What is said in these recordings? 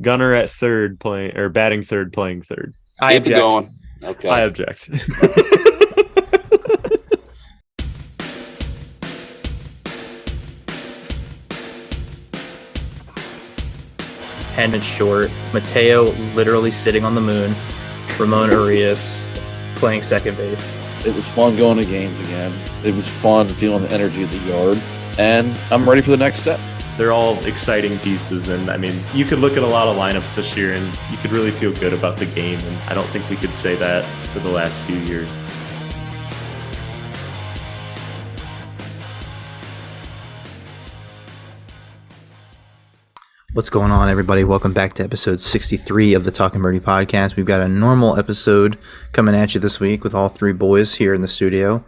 Gunner at third playing or batting third, playing third. I Keep it object. going. Okay. I object. Henman short. Mateo literally sitting on the moon. Ramon Arias playing second base. It was fun going to games again. It was fun feeling the energy of the yard. And I'm ready for the next step. They're all exciting pieces, and I mean, you could look at a lot of lineups this year and you could really feel good about the game, and I don't think we could say that for the last few years. What's going on, everybody? Welcome back to episode 63 of the Talking Birdie podcast. We've got a normal episode coming at you this week with all three boys here in the studio.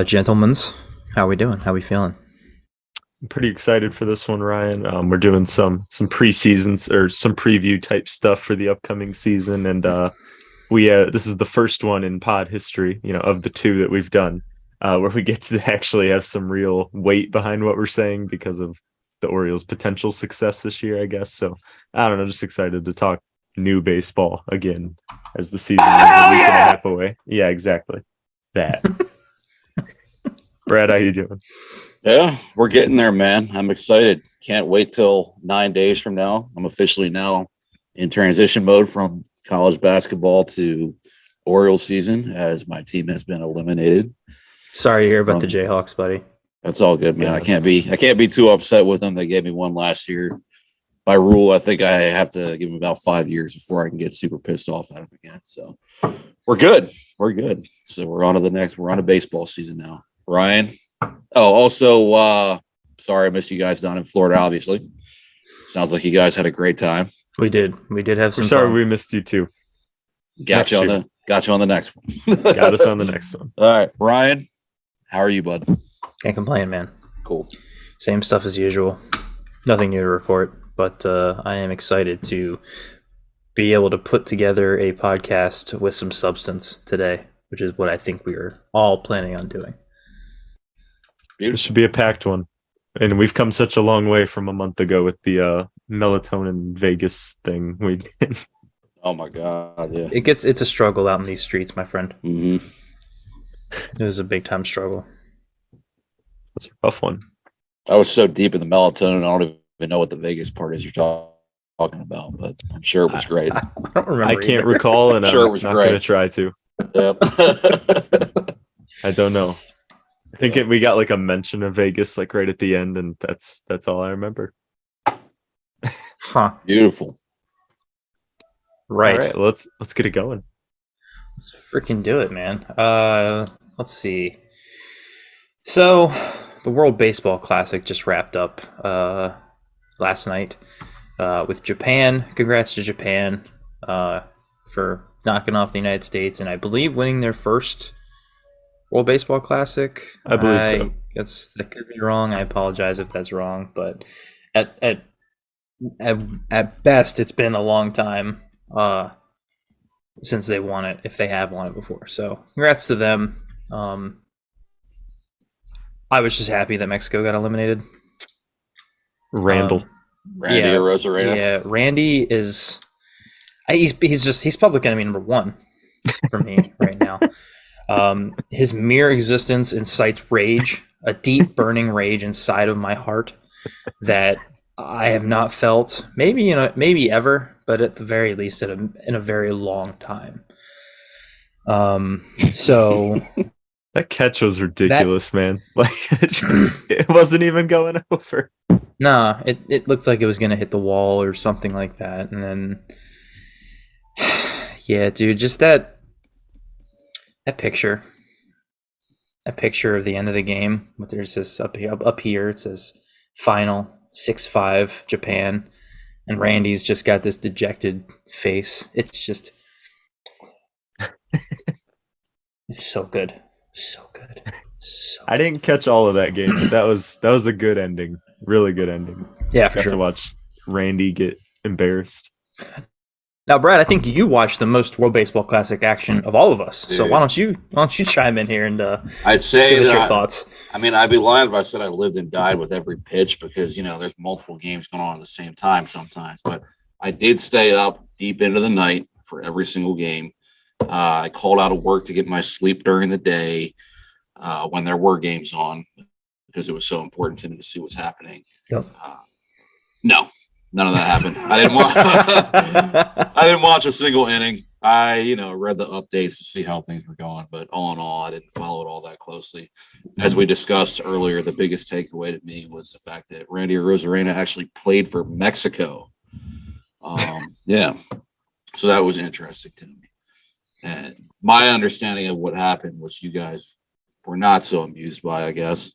Gentlemen's, how we doing? How we feeling? I'm pretty excited for this one, Ryan. We're doing some preseasons or some preview type stuff for the upcoming season, and this is the first one in pod history, of the two that we've done, where we get to actually have some real weight behind what we're saying because of the Orioles' potential success this year, I guess. So I don't know, just excited to talk new baseball again as the season is a week and a half away. Yeah, exactly. That. Brad, how you doing? Yeah, we're getting there, man. I'm excited. Can't wait till 9 days from now. I'm officially now in transition mode from college basketball to Orioles season as my team has been eliminated. Sorry to hear about the Jayhawks, buddy. That's all good, man. Yeah. I can't be too upset with them. They gave me one last year. By rule, I think I have to give them about 5 years before I can get super pissed off at them again. So we're good. We're good. So we're on to the next. We're on to baseball season now. Ryan. Oh, also, sorry I missed you guys down in Florida, obviously. Sounds like you guys had a great time. We did have some We're sorry fun. we missed you too. Got you on the next one. Got us on the next one. All right. Ryan, how are you, bud? Can't complain, man. Cool. Same stuff as usual. Nothing new to report, but I am excited to be able to put together a podcast with some substance today, which is what I think we are all planning on doing. This should be a packed one. And we've come such a long way from a month ago with the melatonin Vegas thing we did. Oh my God, yeah. It's a struggle out in these streets, my friend. Mm-hmm. It was a big time struggle. That's a rough one. I was so deep in the melatonin, I don't even know what the Vegas part is you're talking about, but I'm sure it was great. I don't remember. I can't either. recall, and I'm sure I'm it was not great. going to try to. Yep. I don't know. I think we got like a mention of Vegas like right at the end, and that's all I remember. Huh. Beautiful. All Right. right, let's get it going. Let's freaking do it, man. Let's see. So, the World Baseball Classic just wrapped up last night with Japan. Congrats to Japan for knocking off the United States and I believe winning their first World Baseball Classic. I believe so. That could be wrong. I apologize if that's wrong, but at best, it's been a long time since they won it, if they have won it before. So, congrats to them. I was just happy that Mexico got eliminated. Randall. Randy Arozarena. Yeah, Randy is. He's public enemy number one for me right now. His mere existence incites rage, a deep burning rage inside of my heart that I have not felt maybe ever, but at the very least in a very long time. So That catch was ridiculous, man. Like it wasn't even going over. nah, it looked like it was gonna hit the wall or something like that, and then yeah, dude, just that picture of the end of the game. But there's this up here. It says final 6-5 Japan, and Randy's just got this dejected face. It's just it's so good. So good. I didn't catch all of that game, but that was a good ending. Really good ending. Yeah, for Got to sure. watch Randy get embarrassed. Now, Brad, I think you watched the most World Baseball Classic action of all of us. So Dude. why don't you chime in here and I'd say give us your that thoughts? I mean, I'd be lying if I said I lived and died with every pitch because, there's multiple games going on at the same time sometimes. But I did stay up deep into the night for every single game. I called out of work to get my sleep during the day when there were games on because it was so important to me to see what's happening. Yep. No, none of that happened. I didn't watch. I didn't watch a single inning. I, read the updates to see how things were going, but all in all, I didn't follow it all that closely. As we discussed earlier, the biggest takeaway to me was the fact that Randy Rosarena actually played for Mexico. Yeah, so that was interesting to me. And my understanding of what happened, which you guys were not so amused by, I guess.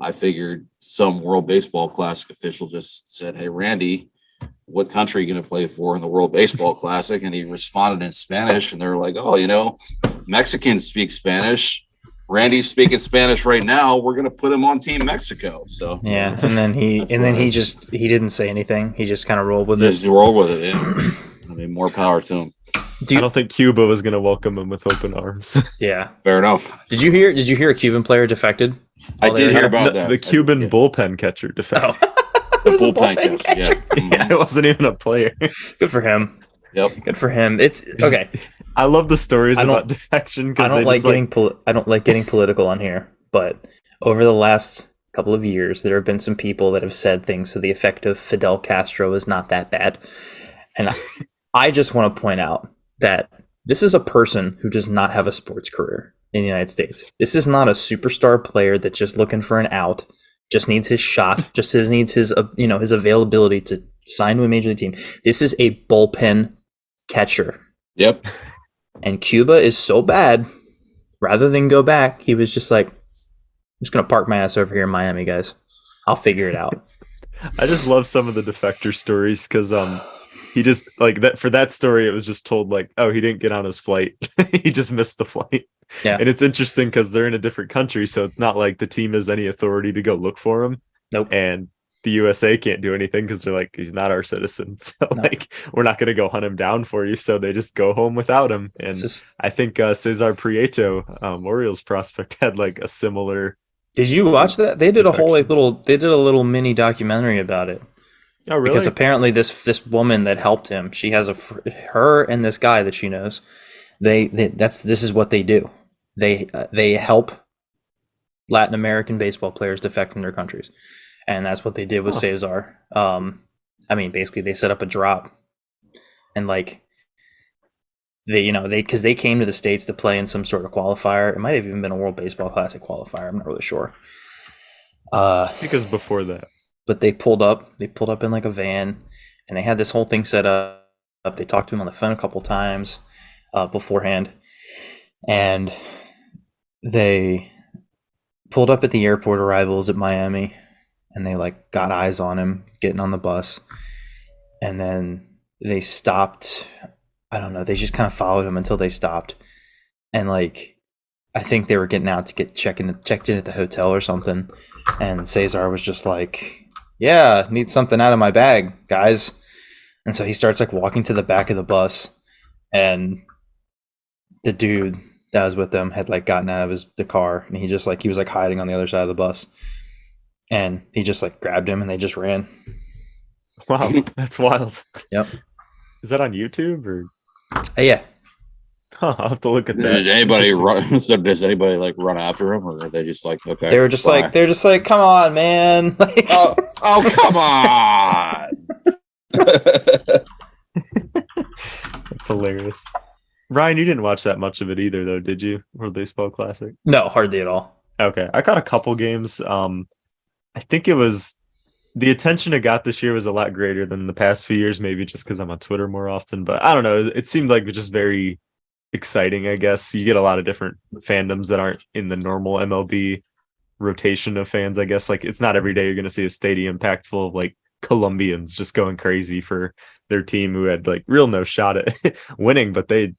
I figured some World Baseball Classic official just said, "Hey, Randy, what country are you going to play for in the World Baseball Classic?" And he responded in Spanish, and they're like, "Oh, Mexicans speak Spanish. Randy's speaking Spanish right now. We're going to put him on Team Mexico." So yeah, and then he didn't say anything. He just kind of rolled with it. Just roll with it. Yeah. I mean, more power to him. I don't think Cuba was going to welcome him with open arms. Yeah, fair enough. Did you hear a Cuban player defected? I did hear about that. The Cuban bullpen catcher defected. Oh. It was the a bullpen catcher. Yeah, it wasn't even a player. Good for him. Yep. Good for him. It's okay. I love the stories about defection. I don't like getting political on here, but over the last couple of years, there have been some people that have said things to the effect of Fidel Castro is not that bad, and I just want to point out that this is a person who does not have a sports career in the United States. This is not a superstar player that's just looking for an out. Just needs his shot. Needs his his availability to sign to a major league team. This is a bullpen catcher. Yep. And Cuba is so bad. Rather than go back, he was just like, "I'm just gonna park my ass over here in Miami, guys. I'll figure it out." I just love some of the defector stories because he just like that for that story. It was just told like, oh, he didn't get on his flight. He just missed the flight. Yeah. And it's interesting because they're in a different country, so it's not like the team has any authority to go look for him. Nope. And the USA can't do anything because they're like, he's not our citizen. So like, we're not going to go hunt him down for you. So they just go home without him. And I think Cesar Prieto, Orioles prospect, had like a similar. Did you watch that? They did a whole they did a little mini documentary about it. Oh, really? Because apparently this woman that helped him, she has her and this guy that she knows. This is what they do. They help Latin American baseball players defect from their countries, and that's what they did with Cesar. Basically they set up a drop, and like because they came to the States to play in some sort of qualifier. It might have even been a World Baseball Classic qualifier. I'm not really sure. I think it was before that. But they pulled up in like a van, and they had this whole thing set up. They talked to him on the phone a couple times beforehand, and they pulled up at the airport arrivals at Miami, and they like got eyes on him getting on the bus, and then they stopped. I don't know. They just kind of followed him until they stopped, and like I think they were getting out to get checked in at the hotel or something, and Cesar was just like, "Yeah, need something out of my bag, guys." And so he starts like walking to the back of the bus, and the dude that was with them had like gotten out of the car, and he was like hiding on the other side of the bus, and he just like grabbed him and they just ran. Wow, that's wild. Yep. Is that on YouTube or? Yeah. Huh, I'll have to look at that. Did anybody run? So does anybody like run after him, or are they just like okay? They're just like, "Come on, man!" Like, oh, come on! That's hilarious. Ryan, you didn't watch that much of it either, though, did you? World Baseball Classic? No, hardly at all. Okay, I caught a couple games. I think it was the attention it got this year was a lot greater than the past few years, maybe just because I'm on Twitter more often. But I don't know. It seemed like just very exciting, I guess. You get a lot of different fandoms that aren't in the normal MLB rotation of fans, I guess. Like, it's not every day you're going to see a stadium packed full of like Colombians just going crazy for their team who had like real no shot at winning, but I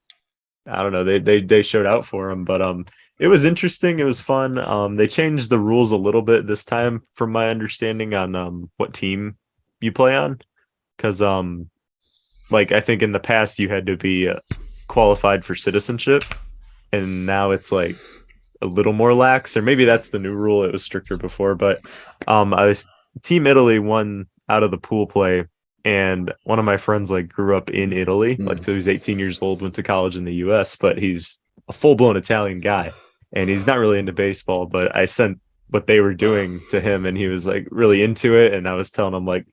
don't know, they showed out for them. But it was interesting. It was fun. They changed the rules a little bit this time, from my understanding, on what team you play on, because like I think in the past you had to be qualified for citizenship, and now it's like a little more lax, or maybe that's the new rule. It was stricter before, but Team Italy won out of the pool play and one of my friends like grew up in Italy, like so he was 18 years old, went to college in the US, but he's a full-blown Italian guy and he's not really into baseball, but I sent what they were doing to him and he was like really into it, and I was telling him like,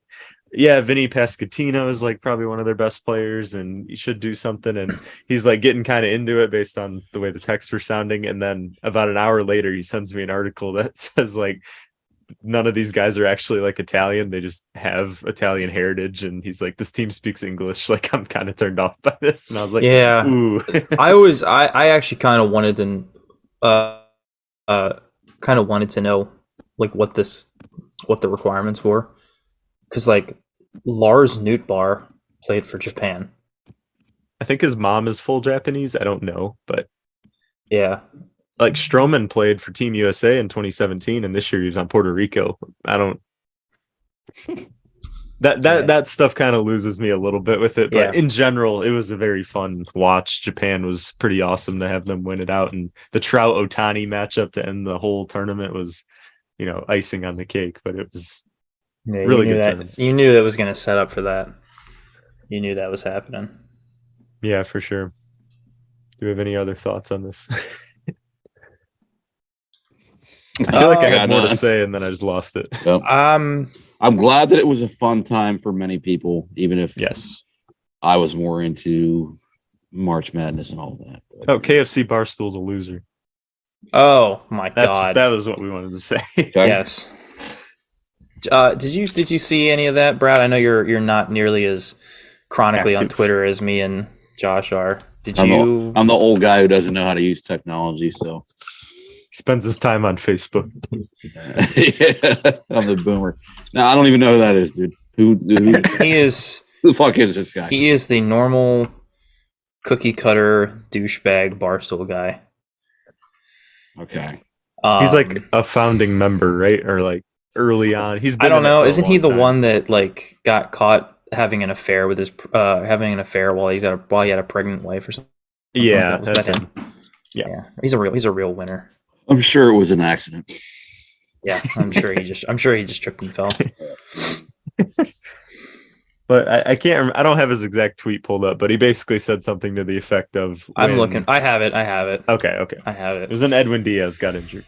yeah, Vinny Pasquantino is like probably one of their best players and you should do something, and he's like getting kind of into it based on the way the texts were sounding, and then about an hour later he sends me an article that says like none of these guys are actually like Italian. They just have Italian heritage. And he's like, this team speaks English. Like, I'm kind of turned off by this. And I was like, Yeah, ooh. I actually kind of wanted to, kind of wanted to know like what the requirements were, because like Lars Nootbaar played for Japan. I think his mom is full Japanese. I don't know. But Yeah, like Stroman played for Team USA in 2017. And this year he was on Puerto Rico. I don't. That stuff kind of loses me a little bit with it, but Yeah. in general, it was a very fun watch. Japan was pretty awesome to have them win it out, and the Trout Otani matchup to end the whole tournament was, icing on the cake. But it was yeah. really good tournament. You knew that was going to set up for that. You knew that was happening. Yeah, for sure. Do you have any other thoughts on this? I feel like I had more to say, and then I just lost it. Well, I'm glad that it was a fun time for many people, even if Yes. I was more into March Madness and all that. Oh, KFC Barstool's a loser. Oh my God. That was what we wanted to say. Okay? Yes. Did you see any of that, Brad? I know you're not nearly as chronically on Active. Twitter as me and Josh are. I'm the old guy who doesn't know how to use technology, so He spends his time on Facebook. yeah, I'm the boomer. No, I don't even know who that is, dude. Who He is. the fuck is this guy? He is the normal cookie cutter douchebag Barstool guy. Okay. He's like a founding member, right? Or like early on. He's been I don't in it know. for a Isn't he long the time. one that like got caught having an affair with his while he had a pregnant wife or something? Yeah, like that? that's Was that him. him? Yeah. He's a real winner. I'm sure it was an accident. Yeah, I'm sure he just tripped and fell. But I can't. I don't have his exact tweet pulled up, but he basically said something to the effect of, I'm looking. I have it. Okay. I have It it. was when Edwin Diaz got injured.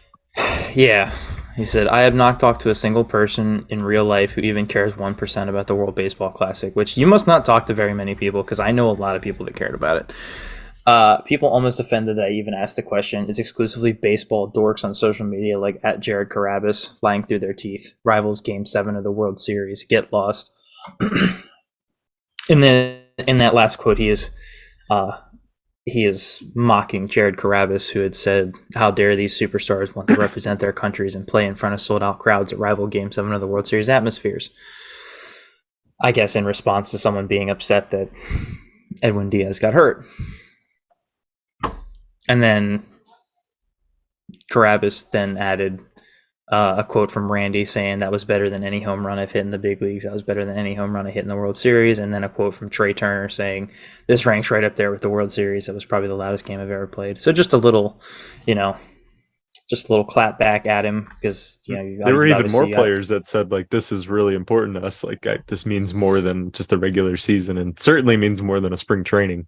Yeah. He said, I have not talked to a single person in real life who even cares 1% about the World Baseball Classic, which you must not talk to very many people, because I know a lot of people that cared about it. People almost offended that I even asked the question. It's exclusively baseball dorks on social media, like at Jared Carabas, lying through their teeth. Rivals Game 7 of the World Series. Get lost. And then in that last quote, he is mocking Jared Carabas, who had said, how dare these superstars want to represent their countries and play in front of sold-out crowds at rival Game 7 of the World Series atmospheres. I guess in response to someone being upset that Edwin Diaz got hurt. And then Carabas then added a quote from Randy saying, that was better than any home run I've hit in the big leagues. That was better than any home run I hit in the World Series. And then a quote from Trey Turner saying, this ranks right up there with the World Series. That was probably the loudest game I've ever played. So just a little, clap back at him, because There were even more players that said like, this is really important to us. Like this means more than just a regular season, and certainly means more than a spring training.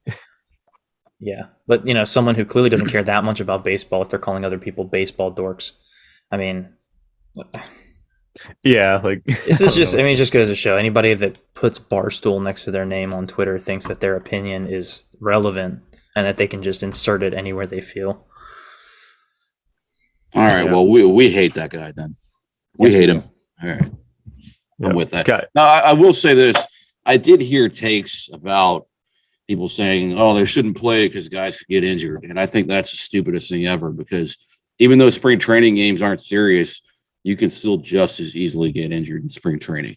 Yeah, but someone who clearly doesn't care that much about baseball, if they're calling other people baseball dorks, I mean, yeah, like this is just, it just goes to show anybody that puts Barstool next to their name on Twitter thinks that their opinion is relevant and that they can just insert it anywhere they feel. All right. Yeah. Well, we hate that guy then. We hate him. All right. I'm with that. Okay. Now, I will say this. I did hear takes about people saying, oh, they shouldn't play because guys could get injured. And I think that's the stupidest thing ever, because even though spring training games aren't serious, you can still just as easily get injured in spring training.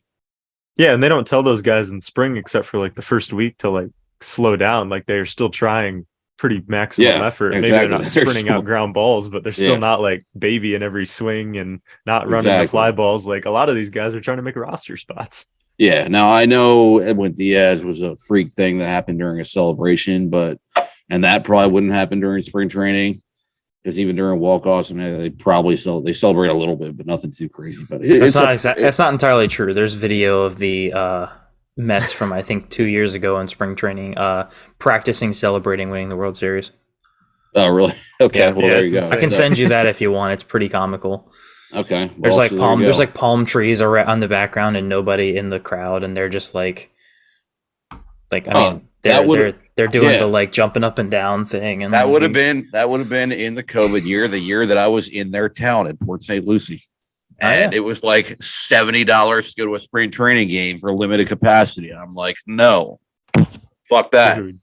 Yeah, and they don't tell those guys in spring, except for like the first week, to like slow down. Like they're still trying pretty maximum effort. Exactly. Maybe they're not sprinting out ground balls, but they're still not like baby in every swing and not running the fly balls. Like a lot of these guys are trying to make roster spots. Yeah. Now I know Edwin Diaz was a freak thing that happened during a celebration, and that probably wouldn't happen during spring training, because even during walk-offs, they probably celebrate a little bit, but nothing too crazy. But that's not entirely true. There's video of the Mets from I think 2 years ago in spring training, practicing celebrating winning the World Series. Oh, really? Okay. Yeah, Well, Yeah, there it's you go. I can insane. send you that if you want. It's pretty comical. Okay. There's Well, like so there you palm. There's go. like palm trees on the background and nobody in the crowd, and they're just like I Oh, mean that would, they're doing the yeah, like jumping up and down thing and like that would have been in the COVID year, the year that I was in their town in Port St. Lucie. oh And yeah. it was like $70 to go to a spring training game for limited capacity. And I'm like, no, fuck that. Dude.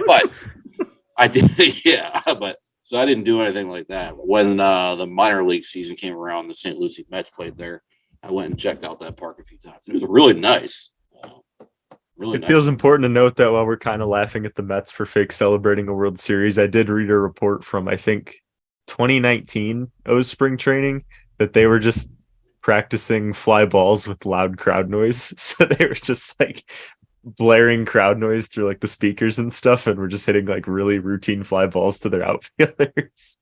But I did, yeah. But so I didn't do anything like that. When the minor league season came around, the St. Lucie Mets played there. I went and checked out that park a few times. It was really nice. Really It nice. feels important to note that while we're kind of laughing at the Mets for fake celebrating a World Series, I did read a report from I think 2019 O's spring training that they were just practicing fly balls with loud crowd noise. So they were just like blaring crowd noise through like the speakers and stuff, and we're just hitting like really routine fly balls to their outfielders.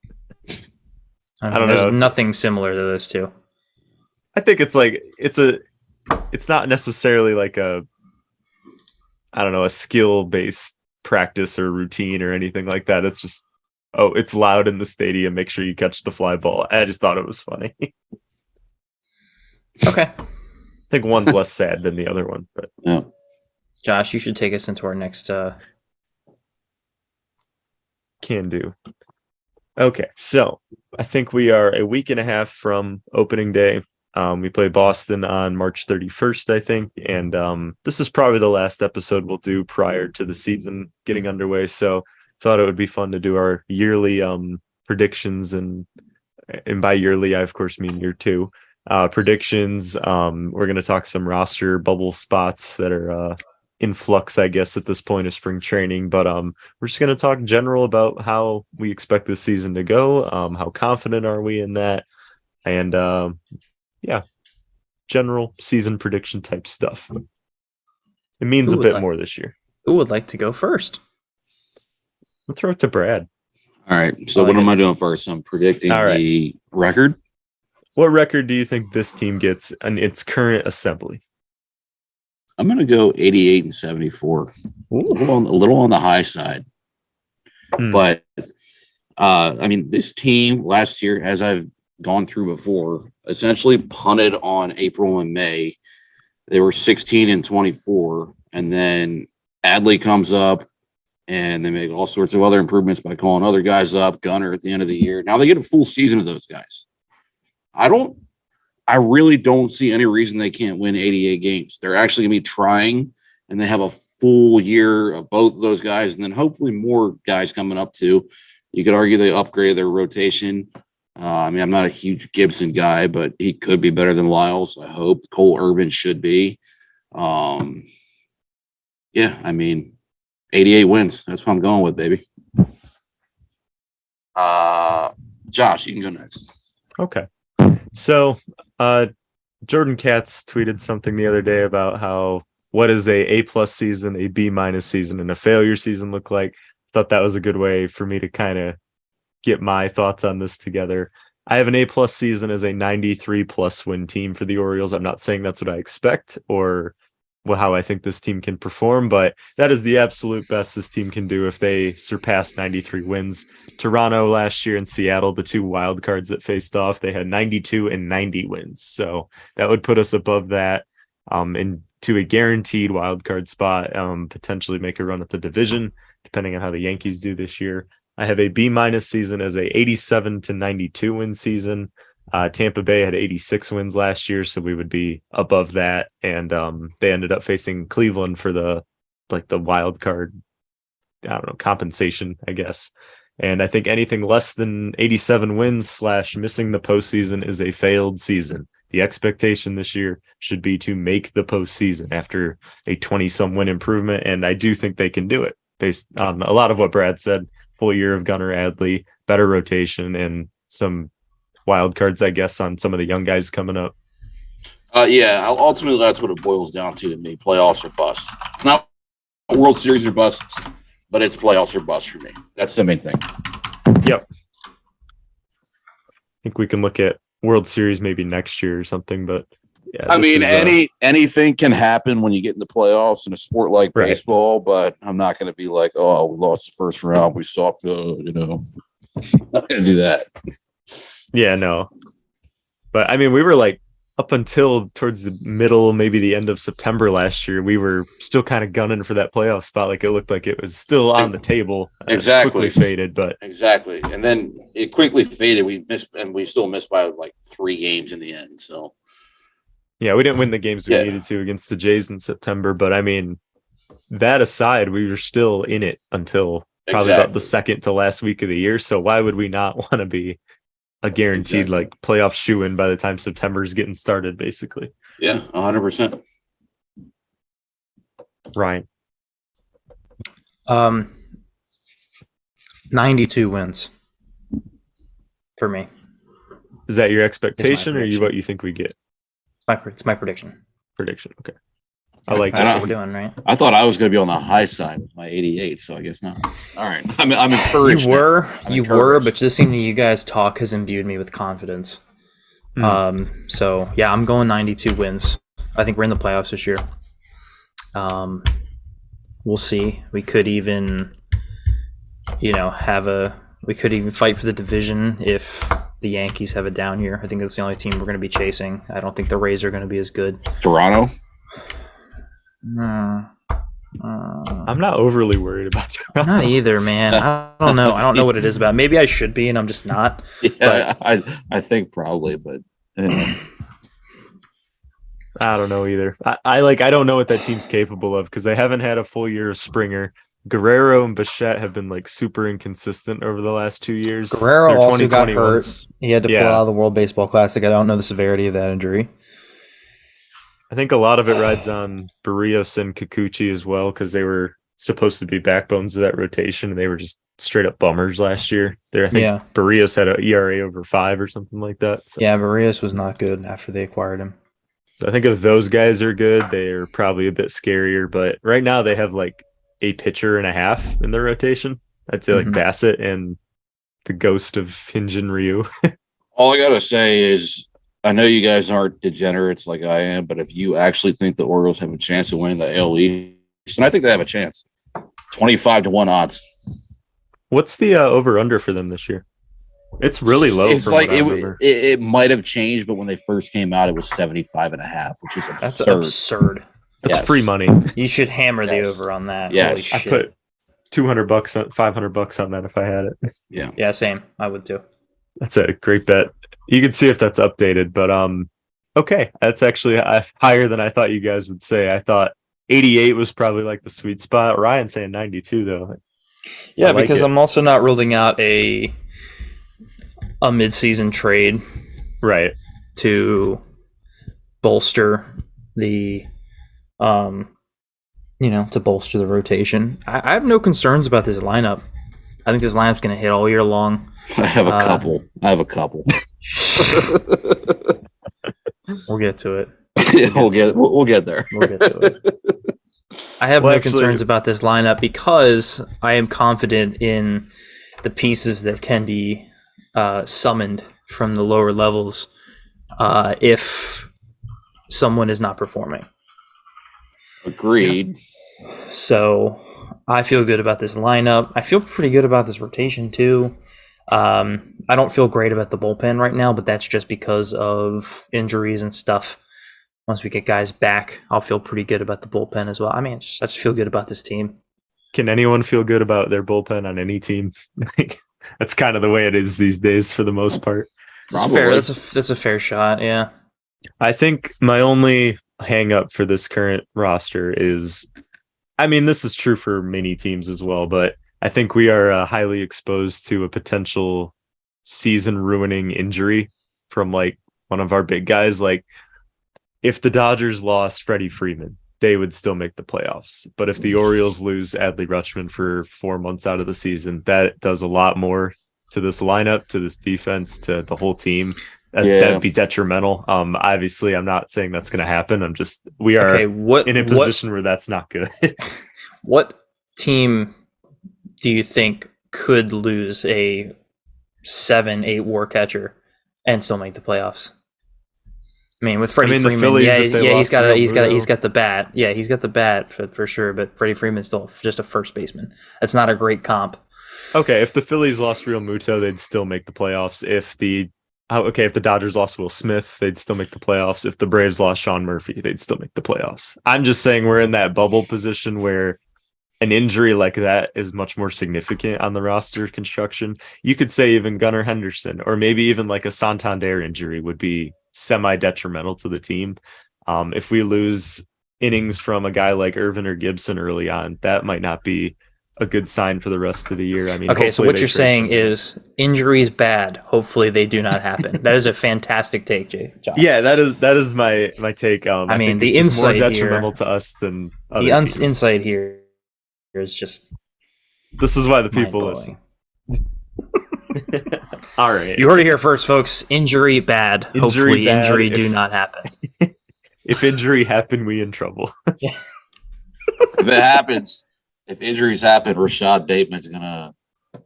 I I mean, don't there's know. nothing similar to those two. I think it's like it's not necessarily like a I don't know, a skill based practice or routine or anything like that. It's just, oh, it's loud in the stadium. Make sure you catch the fly ball. I just thought it was funny. I Okay, think one's less sad than the other one, but Yeah. Josh, you should take us into our next. can do. Okay, so I think we are a week and a half from opening day. We play Boston on March 31st, I think, and this is probably the last episode we'll do prior to the season getting underway. So thought it would be fun to do our yearly predictions, and by yearly I of course mean year two predictions. We're going to talk some roster bubble spots that are in flux, I guess, at this point of spring training. But we're just going to talk general about how we expect this season to go. How confident are we in that? And yeah, general season prediction type stuff. It means Who a would bit like more this year. Who would like to go first? We'll throw it to Brad. All right. So I like what am it. I doing first? I'm predicting All right. the record. What record do you think this team gets in its current assembly? I'm going to go 88 and 74. A little on the high side. Hmm. But I mean, this team last year, as I've gone through before, essentially punted on April and May. They were 16 and 24, and then Adley comes up, and they make all sorts of other improvements by calling other guys up. Gunner at the end of the year. Now they get a full season of those guys. I really don't see any reason they can't win 88 games. They're actually going to be trying, and they have a full year of both of those guys, and then hopefully more guys coming up too. You could argue they upgraded their rotation. I mean, I'm not a huge Gibson guy, but he could be better than Lyles. I hope Cole Irvin should be. Yeah, I mean, 88 wins. That's what I'm going with, baby. Josh, you can go next. Okay. So, Jordan Katz tweeted something the other day about how what does a plus season, a B minus season, and a failure season look like. Thought that was a good way for me to kind of get my thoughts on this together. I have an A plus season as a 93 plus win team for the Orioles. I'm not saying that's what I expect or how I think this team can perform, but that is the absolute best this team can do if they surpass 93 wins. Toronto last year and Seattle, the two wild cards that faced off, they had 92 and 90 wins. So that would put us above that into a guaranteed wild card spot, potentially make a run at the division, depending on how the Yankees do this year. I have a B minus season as a 87 to 92 win season. Tampa Bay had 86 wins last year, so we would be above that. And they ended up facing Cleveland for the wild card, I don't know, compensation, I guess. And I think anything less than 87 wins / missing the postseason is a failed season. The expectation this year should be to make the postseason after a 20-some win improvement, and I do think they can do it based on a lot of what Brad said. Full year of Gunnar Adley, better rotation, and some wild cards, I guess, on some of the young guys coming up. Yeah, ultimately that's what it boils down to me. Playoffs or bust. It's not World Series or bust, but it's playoffs or bust for me. That's the main thing. Yep. I think we can look at World Series maybe next year or something, but Yeah, I this mean, is anything can happen when you get in the playoffs in a sport like right. baseball, but I'm not going to be like, oh, we lost the first round, we sucked. I'm not going to do that. Yeah, no. But I mean, we were like up until towards the middle, maybe the end of September last year, we were still kind of gunning for that playoff spot. Like it looked like it was still on the table. Exactly. Quickly faded, but Exactly. And then it quickly faded. We missed, and we still missed by like 3 games in the end. So, yeah, we didn't win the games we yeah, needed to against the Jays in September. But I mean, that aside, we were still in it until probably about the exactly. second to last week of the year. So why would we not want to be a guaranteed Exactly. like playoff shoe in by the time September is getting started, basically? Yeah, 100%. Ryan. 92 wins for me. Is that your expectation or prediction. what you think we get? It's my prediction. Prediction. Okay. I like That's that. what we're doing, right? I thought I was going to be on the high side with my 88, so I guess not. All right. I'm encouraged. You were, encouraged. but just listening to you guys talk has imbued me with confidence. So yeah, I'm going 92 wins. I think we're in the playoffs this year. We'll see. We could even, we could even fight for the division if the Yankees have a down year. I think that's the only team we're going to be chasing. I don't think the Rays are going to be as good. Toronto? I'm not overly worried about Toronto. Not either, man. I don't know. I don't know what it is about. Maybe I should be, and I'm just not. Yeah, I think probably, but I don't know either. I don't know what that team's capable of because they haven't had a full year of Springer. Guerrero and Bichette have been like super inconsistent over the last 2 years. Guerrero also got hurt. He had to pull out of the World Baseball Classic. I don't know the severity of that injury. I think a lot of it rides on Barrios and Kikuchi as well because they were supposed to be backbones of that rotation and they were just straight up bummers last year. I think Barrios had an ERA over 5 or something like that. So. Yeah, Barrios was not good after they acquired him. So I think if those guys are good, they're probably a bit scarier. But right now they have like a pitcher and a half in their rotation. I'd say like Bassett and the ghost of Hyunjin Ryu. All I gotta say is I know you guys aren't degenerates like I am, but if you actually think the Orioles have a chance of winning the AL East, and I think they have a chance, 25-1 odds. What's the over/under for them this year? It's really low. It's like it might have changed, but when they first came out, it was 75.5, which is absurd. That's absurd. That's free money. You should hammer the over on that. Yes, I put $200 on $500 on that if I had it. Yeah, same. I would too. That's a great bet. You can see if that's updated, but okay, that's actually higher than I thought you guys would say. I thought 88 was probably like the sweet spot. Ryan saying 92 though. Yeah, because I'm also not ruling out a mid-season trade, right, to bolster the to bolster the rotation. I have no concerns about this lineup. I think this lineup's going to hit all year long. I have a couple. We'll get to it. We'll get there. We'll get to it. I have no concerns about this lineup because I am confident in the pieces that can be summoned from the lower levels if someone is not performing. Agreed. So I feel good about this lineup. I feel pretty good about this rotation too. I don't feel great about the bullpen right now, but that's just because of injuries and stuff. Once we get guys back, I'll feel pretty good about the bullpen as well. I mean, I just feel good about this team. Can anyone feel good about their bullpen on any team? That's kind of the way it is these days for the most part. That's fair. That's a fair shot, yeah. I think my only hang up for this current roster is, I mean, this is true for many teams as well, but I think we are highly exposed to a potential season-ruining injury from like one of our big guys. Like if the Dodgers lost Freddie Freeman, they would still make the playoffs. But if the Orioles lose Adley Rutschman for 4 months out of the season, that does a lot more to this lineup, to this defense, to the whole team. That'd be detrimental. Obviously, I'm not saying that's going to happen. We are in a position where that's not good. What team do you think could lose a 7-8 WAR catcher and still make the playoffs? I mean, with Freddie I mean, the Freeman, Phillies, yeah, if they yeah, lost Real Muto. he's got the bat. Yeah, he's got the bat for sure. But Freddie Freeman's still just a first baseman. That's not a great comp. Okay, if the Phillies lost Real Muto, they'd still make the playoffs. If the Dodgers lost Will Smith, they'd still make the playoffs. If the Braves lost Sean Murphy, they'd still make the playoffs. I'm just saying we're in that bubble position where an injury like that is much more significant on the roster construction. You could say even Gunnar Henderson, or maybe even like a Santander injury would be semi-detrimental to the team. If we lose innings from a guy like Irvin or Gibson early on, that might not be a good sign for the rest of the year. I mean, okay, so what you're saying is injuries bad. Hopefully they do not happen. That is a fantastic take, Josh. Yeah, that is my take. I mean, think the it's just more insight detrimental here, to us than the other teams. insight here is just This is why the people listen. All right. You heard it here first, folks. Injury bad. Hopefully bad injury do not happen. If injury happen, we in trouble. If it happens, if injuries happen, Rashad Bateman's gonna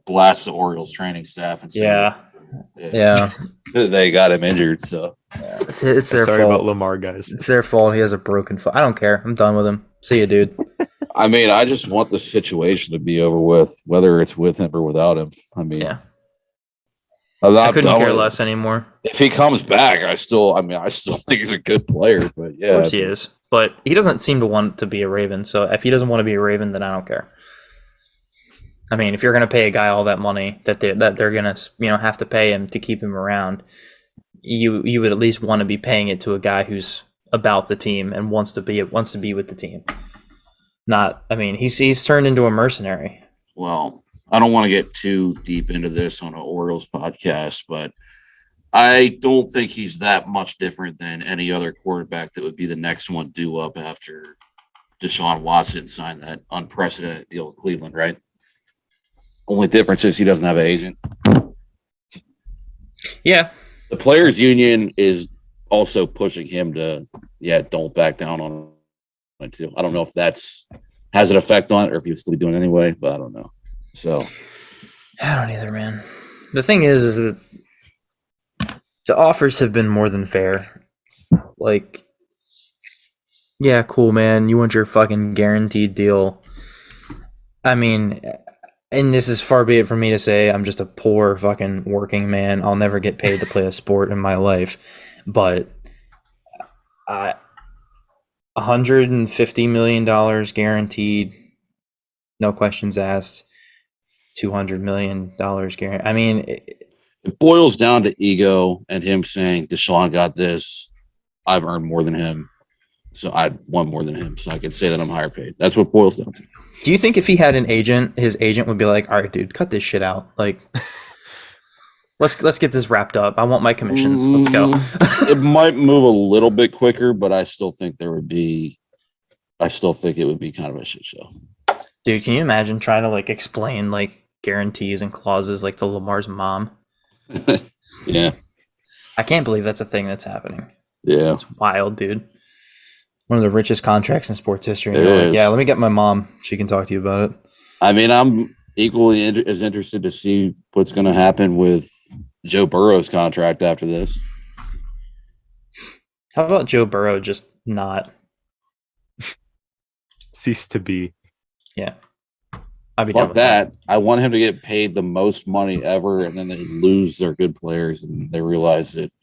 blast the Orioles training staff and say, Yeah. they got him injured. So It's their Sorry fault. about Lamar, guys. It's their fault. He has a broken foot. I don't care. I'm done with him. See you, dude. I mean, I just want the situation to be over with, whether it's with him or without him. I mean, Yeah. I I couldn't care less anymore. If he comes back, I still think he's a good player. But yeah, Of course he is. But he doesn't seem to want to be a Raven. So if he doesn't want to be a Raven, then I don't care. I mean, if you're going to pay a guy all that money that they're going to have to pay him to keep him around, you would at least want to be paying it to a guy who's about the team and wants to be with the team. Not, I mean, he's turned into a mercenary. Well, I don't want to get too deep into this on an Orioles podcast, but I don't think he's that much different than any other quarterback that would be the next one due up after Deshaun Watson signed that unprecedented deal with Cleveland, right? Only difference is he doesn't have an agent. Yeah. The players' union is also pushing him to, don't back down on it too. I don't know if that's has an effect on it or if he would still be doing it anyway, but I don't know. So I don't either, man. The thing is that the offers have been more than fair. Like, yeah, cool, man. You want your fucking guaranteed deal. I mean, and this is far be it from me to say I'm just a poor fucking working man. I'll never get paid to play a sport in my life. But $150 million guaranteed, no questions asked. $200 million guaranteed. I mean, it boils down to ego and him saying, Deshaun got this. I've earned more than him. So I want more than him. So I can say that I'm higher paid. That's what it boils down to. Do you think if he had an agent, his agent would be like, all right, dude, cut this shit out. Like, let's get this wrapped up. I want my commissions. Let's go. It might move a little bit quicker, but I still think it would be kind of a shit show. Dude, can you imagine trying to like explain like guarantees and clauses like to Lamar's mom? Yeah. I can't believe that's a thing that's happening. Yeah. It's wild, dude. One of the richest contracts in sports history. And It you're like, is. yeah, let me get my mom. She can talk to you about it. I mean, I'm equally as interested to see what's going to happen with Joe Burrow's contract after this. How about Joe Burrow just not? Cease to be. Yeah. I'd be down Fuck with that. I want him to get paid the most money ever, and then they lose their good players, and they realize that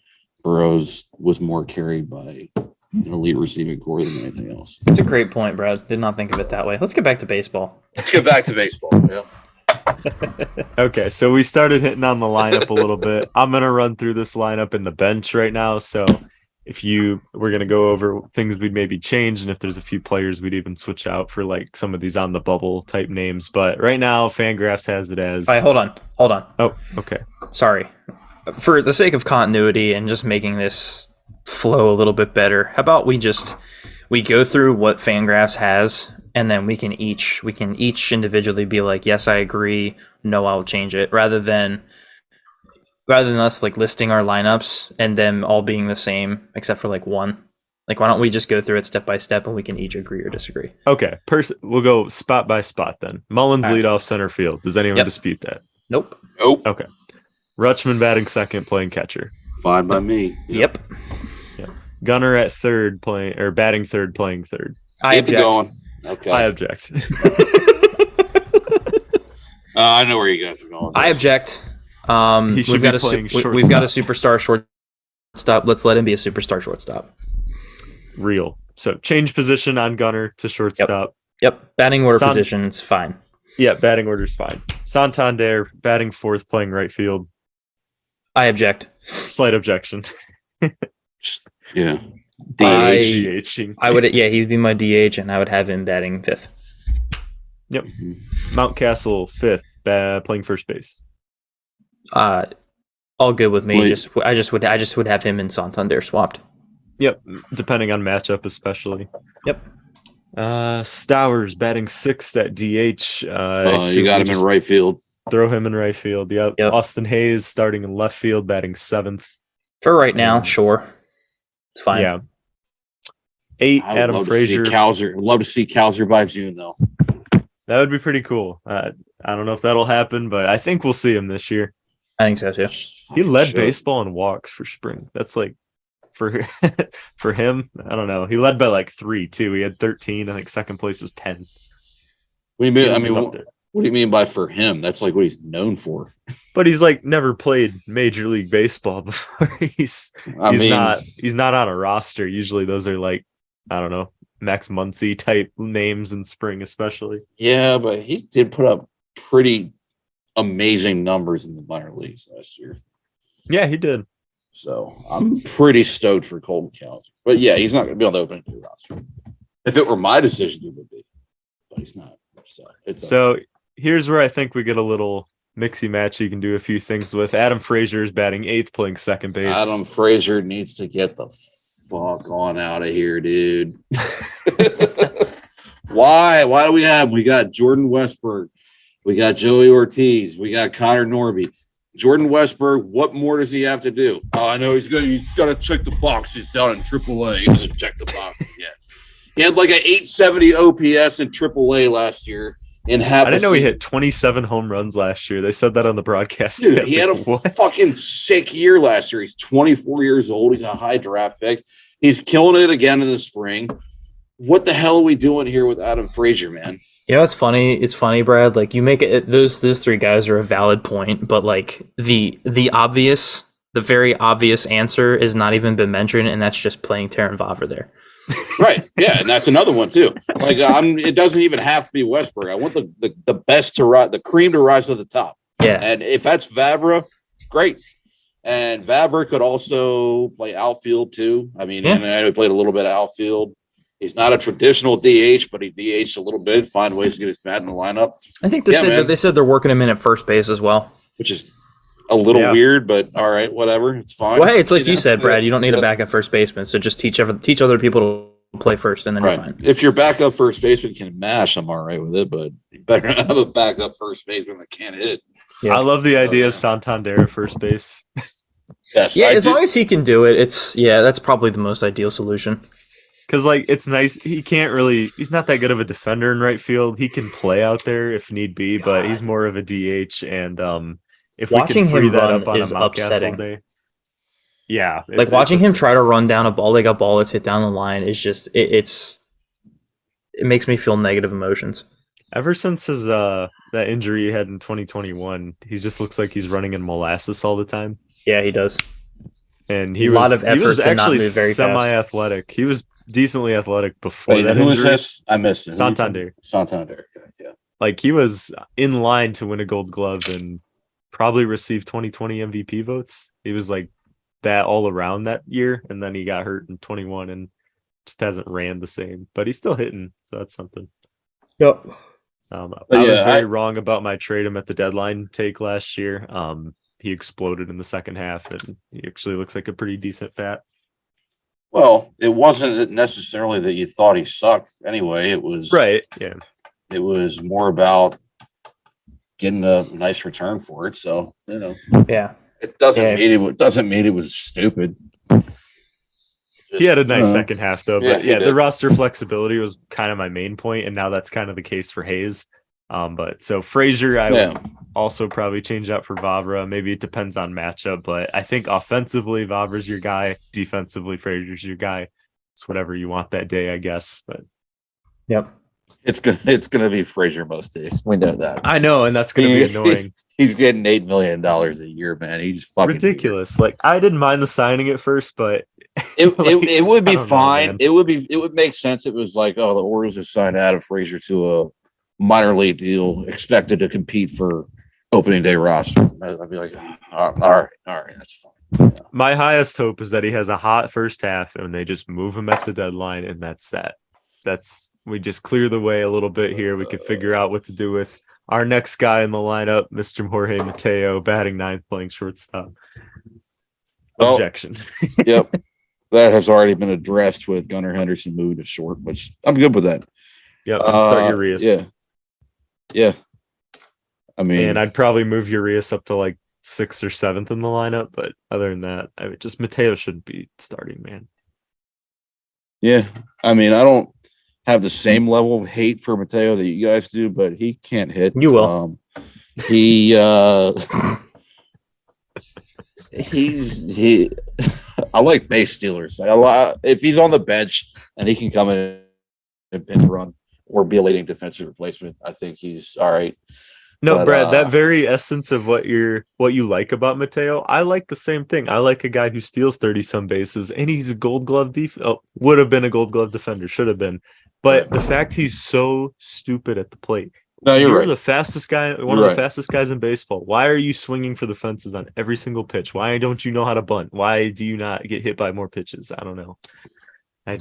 Burrows was more carried by an elite receiving core than anything else. It's a great point, Brad. Did not think of it that way. Let's get back to baseball. Let's get back to baseball. Yeah. Okay, so we started hitting on the lineup a little bit. I'm gonna run through this lineup in the bench right now. So we're gonna go over things we'd maybe change, and if there's a few players we'd even switch out for like some of these on the bubble type names. But right now, Fangraphs has it as. All right, hold on. Oh, okay. Sorry. For the sake of continuity and just making this flow a little bit better, how about we go through what Fangraphs has, and then we can each individually be like, yes, I agree, no, I'll change it, rather than us like listing our lineups and them all being the same except for like one. Like, why don't we just go through it step by step and we can each agree or disagree? Okay, we'll go spot by spot then. Mullins All right. lead off center field. Does anyone dispute that? Nope. Okay. Rutschman batting second, playing catcher. Fine by me. Yep. Gunner at third, playing or batting third, playing third. I Keep it object. going. Okay. I object. I know where you guys are going. I object. He should We've be got playing we've got a shortstop. superstar shortstop. Let's let him be a superstar shortstop. Real. So change position on Gunner to shortstop. Yep. Batting order position's fine. Yeah, batting order's fine. Santander batting fourth, playing right field. I object. Slight objection. Yeah. I- DHing. I would, yeah, he would be my DH, and I would have him batting fifth. Yep. Mountcastle fifth, playing first base. All good with me. Wait. I just would have him and Santander swapped. Yep, depending on matchup, especially. Yep. Stowers batting sixth at DH. You got him in right field. Throw him in right field. Yep. Yep. Austin Hayes starting in left field, batting seventh. For right now, sure, it's fine. Yeah. Eight, I would Adam love Frazier. To see Kowser. Love to see Kowser by June, though. That would be pretty cool. I don't know if that'll happen, but I think we'll see him this year. I think so too. He led Shit. baseball in walks for spring. That's like for for him. I don't know. He led by like 3 too. He had 13. I think second place was 10. What do you mean? I He was mean, up there. what do you mean by for him? That's like what he's known for. But he's like never played Major League Baseball before. He's not on a roster. Usually those are like, I don't know, Max Muncy type names in spring, especially. Yeah, but he did put up pretty amazing numbers in the minor leagues last year. Yeah, he did. So I'm pretty stoked for Colton Kowser. But yeah, he's not going to be on the opening day roster. If it were my decision, he would be. But he's not. So here's where I think we get a little mixy match you can do a few things with. Adam Frazier is batting eighth, playing second base. Adam Frazier needs to get the fuck on out of here, dude. Why? Why do we got Jordan Westberg, we got Joey Ortiz, we got Connor Norby. Jordan Westberg, what more does he have to do? Oh, I know he's got to check the boxes down in AAA. He doesn't check the boxes yet. He had like an 870 OPS in AAA last year. In half I didn't know he hit 27 home runs last year. They said that on the broadcast. Dude, he had a what? fucking sick year last year. He's 24 years old. He's a high draft pick. He's killing it again in the spring. What the hell are we doing here with Adam Frazier, man? You know, it's funny. It's funny, Brad. Like you make it. Those three guys are a valid point, but like the very obvious answer is not even been mentioned, and that's just playing Taron Vavra there. Right. Yeah, and that's another one too. Like it doesn't even have to be Westberg. I want the best to rise, the cream to rise to the top. Yeah. And if that's Vavra, great. And Vavra could also play outfield too. I mean, and I know he played a little bit of outfield. He's not a traditional DH, but he DHs a little bit, find ways to get his bat in the lineup. I think they said they're working him in at first base as well. Which is a little weird, but all right, whatever. It's fine. Well, hey, it's like you said, Brad. You don't need a backup first baseman, so just teach other people to play first, and then you're fine. If your backup first baseman can mash, I'm all right with it, but you better not have a backup first baseman that can't hit. Yeah. I love the idea of Santander at first base. Yes, yeah, as long as he can do it, that's probably the most ideal solution. Because, like, it's nice. He's not that good of a defender in right field. He can play out there if need be, but he's more of a DH. And if watching we can free him that run up on is a Mountcastle upsetting. day. Yeah. Like, watching him try to run down a ball, like a ball that's hit down the line, is just, it makes me feel negative emotions. Ever since his that injury he had in 2021, he just looks like he's running in molasses all the time. Yeah, he does. And he was actually semi-athletic. He was decently athletic before that who injury. Was this? I missed it. Santander. Santander. Okay, yeah. Like he was in line to win a Gold Glove and probably receive 2020 MVP votes. He was like that all around that year, and then he got hurt in 21 and just hasn't ran the same. But he's still hitting, so that's something. Yep. I was very wrong about my trade him at the deadline take last year. He exploded in the second half, and he actually looks like a pretty decent bat. Well, it wasn't necessarily that you thought he sucked anyway. It was right. Yeah. It was more about getting a nice return for it. So, yeah, it doesn't mean it was stupid. He had a nice second half though, but the roster flexibility was kind of my main point, and now that's kind of the case for Hayes. But so Frazier, also probably change out for Vavra. Maybe it depends on matchup, but I think offensively, Vavra's your guy. Defensively, Frazier's your guy. It's whatever you want that day, I guess. But Yep. It's gonna be Frazier most days. We know that. I know, and that's going to be annoying. He's getting $8 million a year, man. He's fucking Ridiculous. Like I didn't mind the signing at first, but It, like, it would be I don't know, fine. man. It would make sense. It was like, oh, the Orioles have signed Adam Frazier to a minor league deal, expected to compete for opening day roster. I'd be like, all right, that's fine. Yeah. My highest hope is that he has a hot first half and they just move him at the deadline, and that's that. We just clear the way a little bit here. We could figure out what to do with our next guy in the lineup, Mr. Jorge Mateo, batting ninth, playing shortstop. Well, Objection. Yep. That has already been addressed with Gunnar Henderson moving to short, which I'm good with that. Yep. And start Urias. Yeah. I mean, And I'd probably move Urias up to like 6th or 7th in the lineup, but other than that, just Mateo shouldn't be starting, man. yeah. I mean, I don't have the same level of hate for Mateo that you guys do, but he can't hit. You will. He he I like base stealers. If he's on the bench and he can come in and pinch run or be a leading defensive replacement, I think he's all right. No, But, Brad, that very essence of what you like about Mateo, I like the same thing. I like a guy who steals 30 some bases, and he's a Gold Glove would have been a Gold Glove defender, should have been. But Right. the fact he's so stupid at the plate. No, you're right. The fastest guy, one of the fastest guys in baseball. Why are you swinging for the fences on every single pitch? Why don't you know how to bunt? Why do you not get hit by more pitches? I don't know. I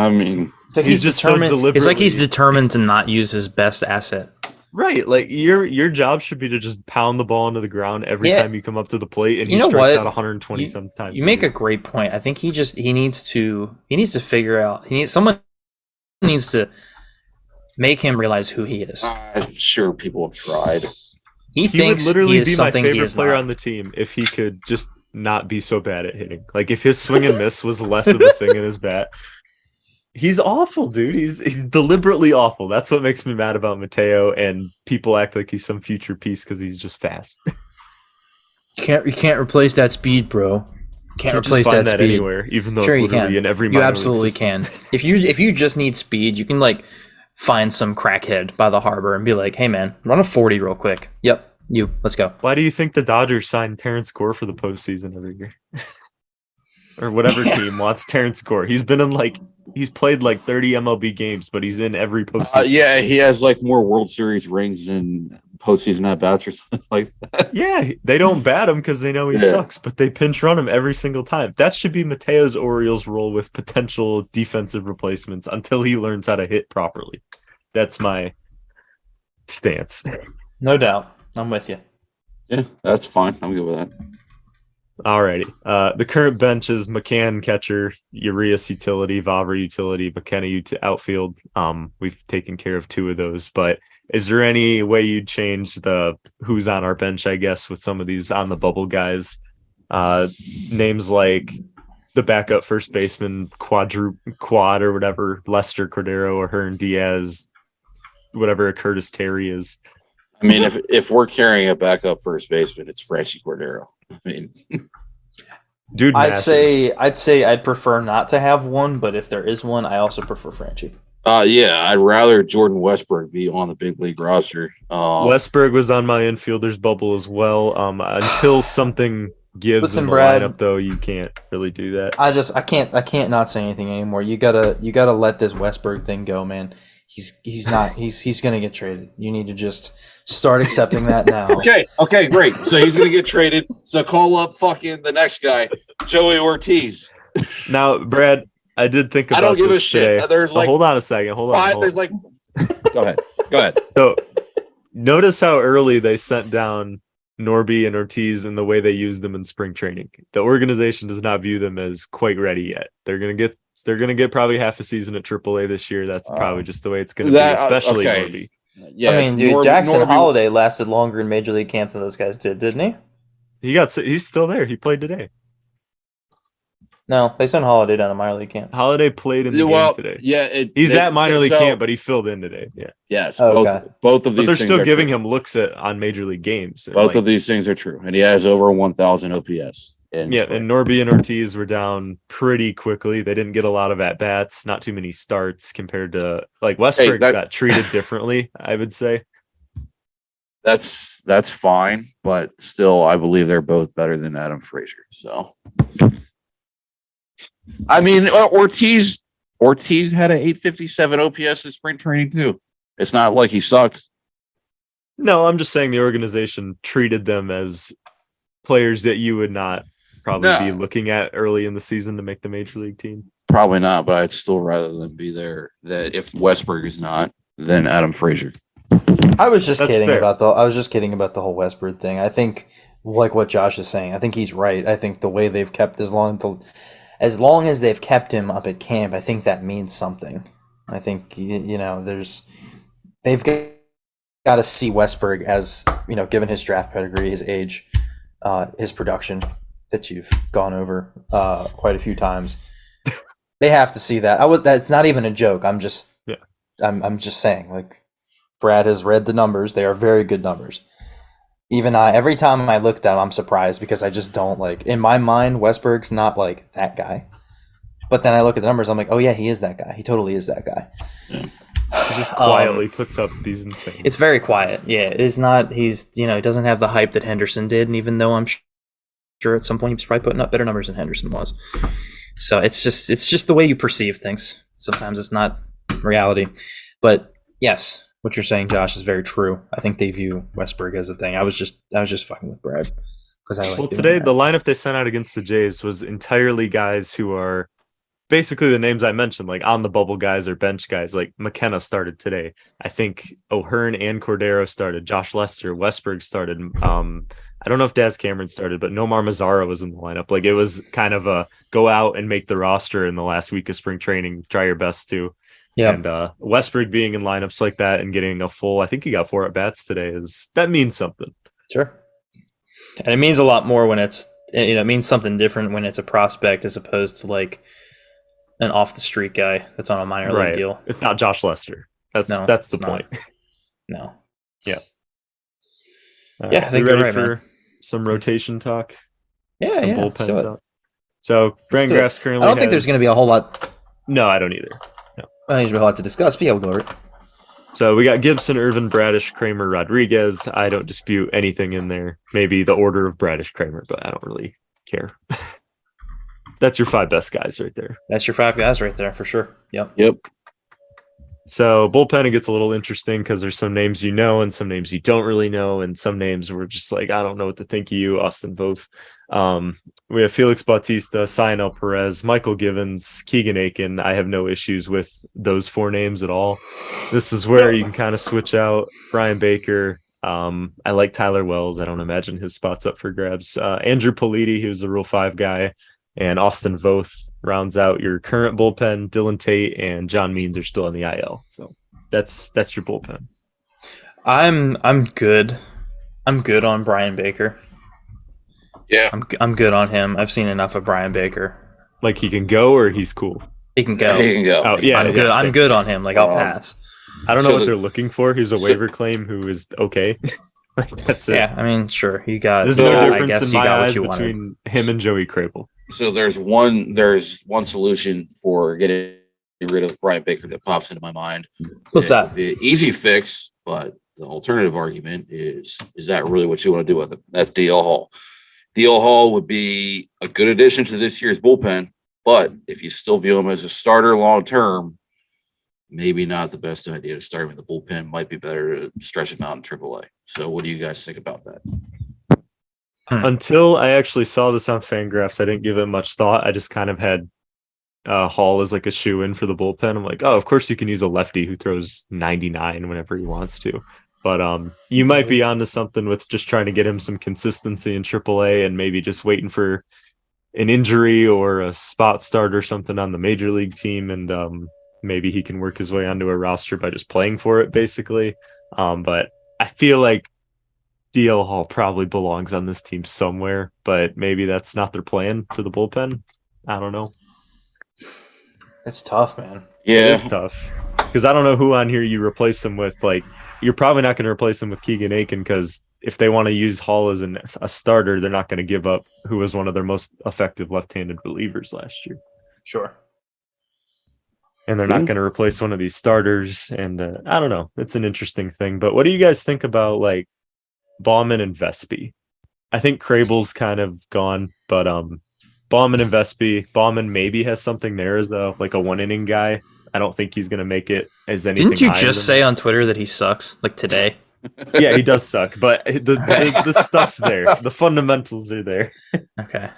mean, It's like he's just so determined. It's like he's deliberately- determined to not use his best asset. Right, like your job should be to just pound the ball into the ground every Yeah. time you come up to the plate, and You he know strikes what? out 120 sometimes. You make a great point. I think he needs to figure out. Someone needs to make him realize who he is. I'm sure people have tried. He would thinks literally he is be my something he favorite is player not. on the team if he could just not be so bad at hitting. Like if his swing and miss was less of a thing in his bat. He's awful, dude. He's deliberately awful. That's what makes me mad about Mateo, and people act like he's some future piece because he's just fast. You can't replace that speed, bro. Can't just replace find that speed anywhere, even though Sure it's you literally can. in every You minor league absolutely system. can. If you just need speed, you can like find some crackhead by the harbor and be like, "Hey man, run a 40 real quick." Yep, let's go. Why do you think the Dodgers signed Terrence Gore for the postseason every year? Or whatever team wants Terrence Gore. He's played like 30 MLB games, but he's in every postseason. Yeah, he has like more World Series rings than postseason at bats or something like that. Yeah, they don't bat him because they know he sucks, but they pinch run him every single time. That should be Mateo's Orioles role with potential defensive replacements until he learns how to hit properly. That's my stance. No doubt, I'm with you. Yeah, that's fine. I'm good with that. Alrighty. The current bench is McCann catcher, Urias utility, Vavra utility, McKenna outfield. We've taken care of 2 of those, but is there any way you'd change the who's on our bench, I guess, with some of these on the bubble guys? Names like the backup first baseman, quad or whatever, Lester Cordero or Hearn Diaz, whatever a Curtis Terry is. I mean, if we're carrying a backup first baseman, it's Franchi Cordero. I mean, dude, I'd say I'd prefer not to have one, but if there is one, I also prefer Franchi. yeah, I'd rather Jordan Westberg be on the big league roster. Westberg was on my infielders bubble as well. Until something gives in the Brad, lineup, though, you can't really do that. I can't not say anything anymore. You gotta let this Westberg thing go, man. He's gonna get traded. You need to just start accepting that now. Okay, great. So he's gonna get traded. So call up fucking the next guy, Joey Ortiz. Now, Brad, I did think about. I don't give a this shit. Today. There's like hold on a second. Hold on. There's like. Go ahead. So, notice how early they sent down Norby and Ortiz and the way they used them in spring training. The organization does not view them as quite ready yet. They're gonna get probably half a season at AAA this year. That's probably just the way it's gonna be, especially Norby. Yeah, I mean, dude, Jackson Holiday lasted longer in Major League camp than those guys did, didn't he? He's still there. He played today. No, they sent Holiday down to minor league camp. Holiday played in the game Well, today. yeah, He's at minor league camp, but he filled in today. Yeah, yes, Oh, both okay. both of but these they're things still are giving true. him looks on major league games. And Both of these things are true, and he has over 1,000 OPS. Yeah, spring. and Norby and Ortiz were down pretty quickly. They didn't get a lot of at bats, not too many starts compared to like Westbrook got treated differently, I would say. That's fine, but still, I believe they're both better than Adam Frazier. So, I mean, Ortiz had an 857 OPS in spring training too. It's not like he sucked. No, I'm just saying the organization treated them as players that you would not probably be looking at early in the season to make the major league team. Probably not, but I'd still rather than be there. That if Westberg is not, then Adam Frazier. I was just kidding about the whole Westbrook thing. I think, like what Josh is saying, I think he's right. I think the way they've kept as long as they've kept him up at camp, I think that means something. I think they've got to see Westberg as given his draft pedigree, his age, his production that you've gone over quite a few times. They have to see that. That's not even a joke. I'm just saying, like, Brad has read the numbers. They are very good numbers. Even every time I look at them, I'm surprised because I just don't in my mind, Westberg's not like that guy. But then I look at the numbers, I'm like, oh yeah, he is that guy. He totally is that guy. Yeah. He just quietly puts up these insane. It's very quiet. Yeah, it's not. He doesn't have the hype that Henderson did, and even though I'm sure at some point he was probably putting up better numbers than Henderson was. So it's just the way you perceive things. Sometimes it's not reality. But yes, what you're saying, Josh, is very true. I think they view Westberg as a thing. I was just fucking with Brad because I like. Today the lineup they sent out against the Jays was entirely guys who are basically the names I mentioned, like on the bubble guys or bench guys. Like McKenna started today. I think O'Hearn and Cordero started. Josh Lester, Westberg started. I don't know if Daz Cameron started, but Nomar Mazara was in the lineup. Like it was kind of a go out and make the roster in the last week of spring training. Try your best to. Yeah. And Westberg being in lineups like that and getting a full, I think he got 4 at bats today. That means something. Sure. And it means a lot more when it means something different when it's a prospect as opposed to like an off the street guy that's on a minor league deal. It's not Josh Lester. That's the point. No. Yeah. Yeah, I think ready you're right, for man. Some rotation talk. Yeah, some bullpen talk. So Brand Graphs currently. I don't think there's going to be a whole lot. No, I don't either. No. I don't think there's going to be a whole lot to discuss. But yeah, we'll go over it. So we got Gibson, Irvin, Bradish, Kramer, Rodriguez. I don't dispute anything in there. Maybe the order of Bradish, Kramer, but I don't really care. That's your 5 best guys right there. That's your 5 guys right there for sure. Yep. So bullpen, it gets a little interesting because there's some names you know and some names you don't really know, and some names we're just like, I don't know what to think of you, Austin Voth. We have Felix Bautista, Sionel Perez, Michael Givens, Keegan Aiken. I have no issues with those 4 names at all. This is where you can kind of switch out Brian Baker. I like Tyler Wells. I don't imagine his spot's up for grabs. Andrew Politi, who's the Rule 5 guy, and Austin Voth rounds out your current bullpen. Dylan Tate and John Means are still on the IL. So that's your bullpen. I'm good. I'm good on Brian Baker. Yeah. I'm good on him. I've seen enough of Brian Baker. Like he can go or he's cool. He can go. He can go. Oh, yeah, I'm good. I'm good on him. Like I'll pass. I don't know what they're looking for. He's a waiver claim who is okay. Like, that's it. Yeah, I mean, sure. You got. There's no difference in my eyes between him and Joey Crable. So there's one solution for getting rid of Brian Baker that pops into my mind. What's that? The easy fix, but the alternative argument is that really what you want to do with him? That's DL Hall. DL Hall would be a good addition to this year's bullpen, but if you still view him as a starter long term, maybe not the best idea to start him in the bullpen. Might be better to stretch him out in AAA. So what do you guys think about that? Until I actually saw this on Fangraphs, I didn't give it much thought. I just kind of had Hall as like a shoe-in for the bullpen. I'm like, oh, of course you can use a lefty who throws 99 whenever he wants to. But you might be onto something with just trying to get him some consistency in AAA and maybe just waiting for an injury or a spot start or something on the major league team. And maybe he can work his way onto a roster by just playing for it, basically. But I feel like DL Hall probably belongs on this team somewhere, but maybe that's not their plan for the bullpen. I don't know. It's tough, man. It Yeah. is tough because I don't know who on here you replace him with. Like, you're probably not going to replace him with Keegan Aiken because if they want to use Hall as a starter, they're not going to give up who was one of their most effective left-handed relievers last year. Sure. And they're not going to replace one of these starters. And I don't know. It's an interesting thing. But what do you guys think about like Bauman and Vespi? I think Crable's kind of gone, but Bauman and Vespi, Bauman maybe has something there as like a 1 inning guy. I don't think he's going to make it as anything. Didn't you higher just than say that. on Twitter that he sucks? Like today? Yeah, he does suck, but the stuff's there. The fundamentals are there. Okay.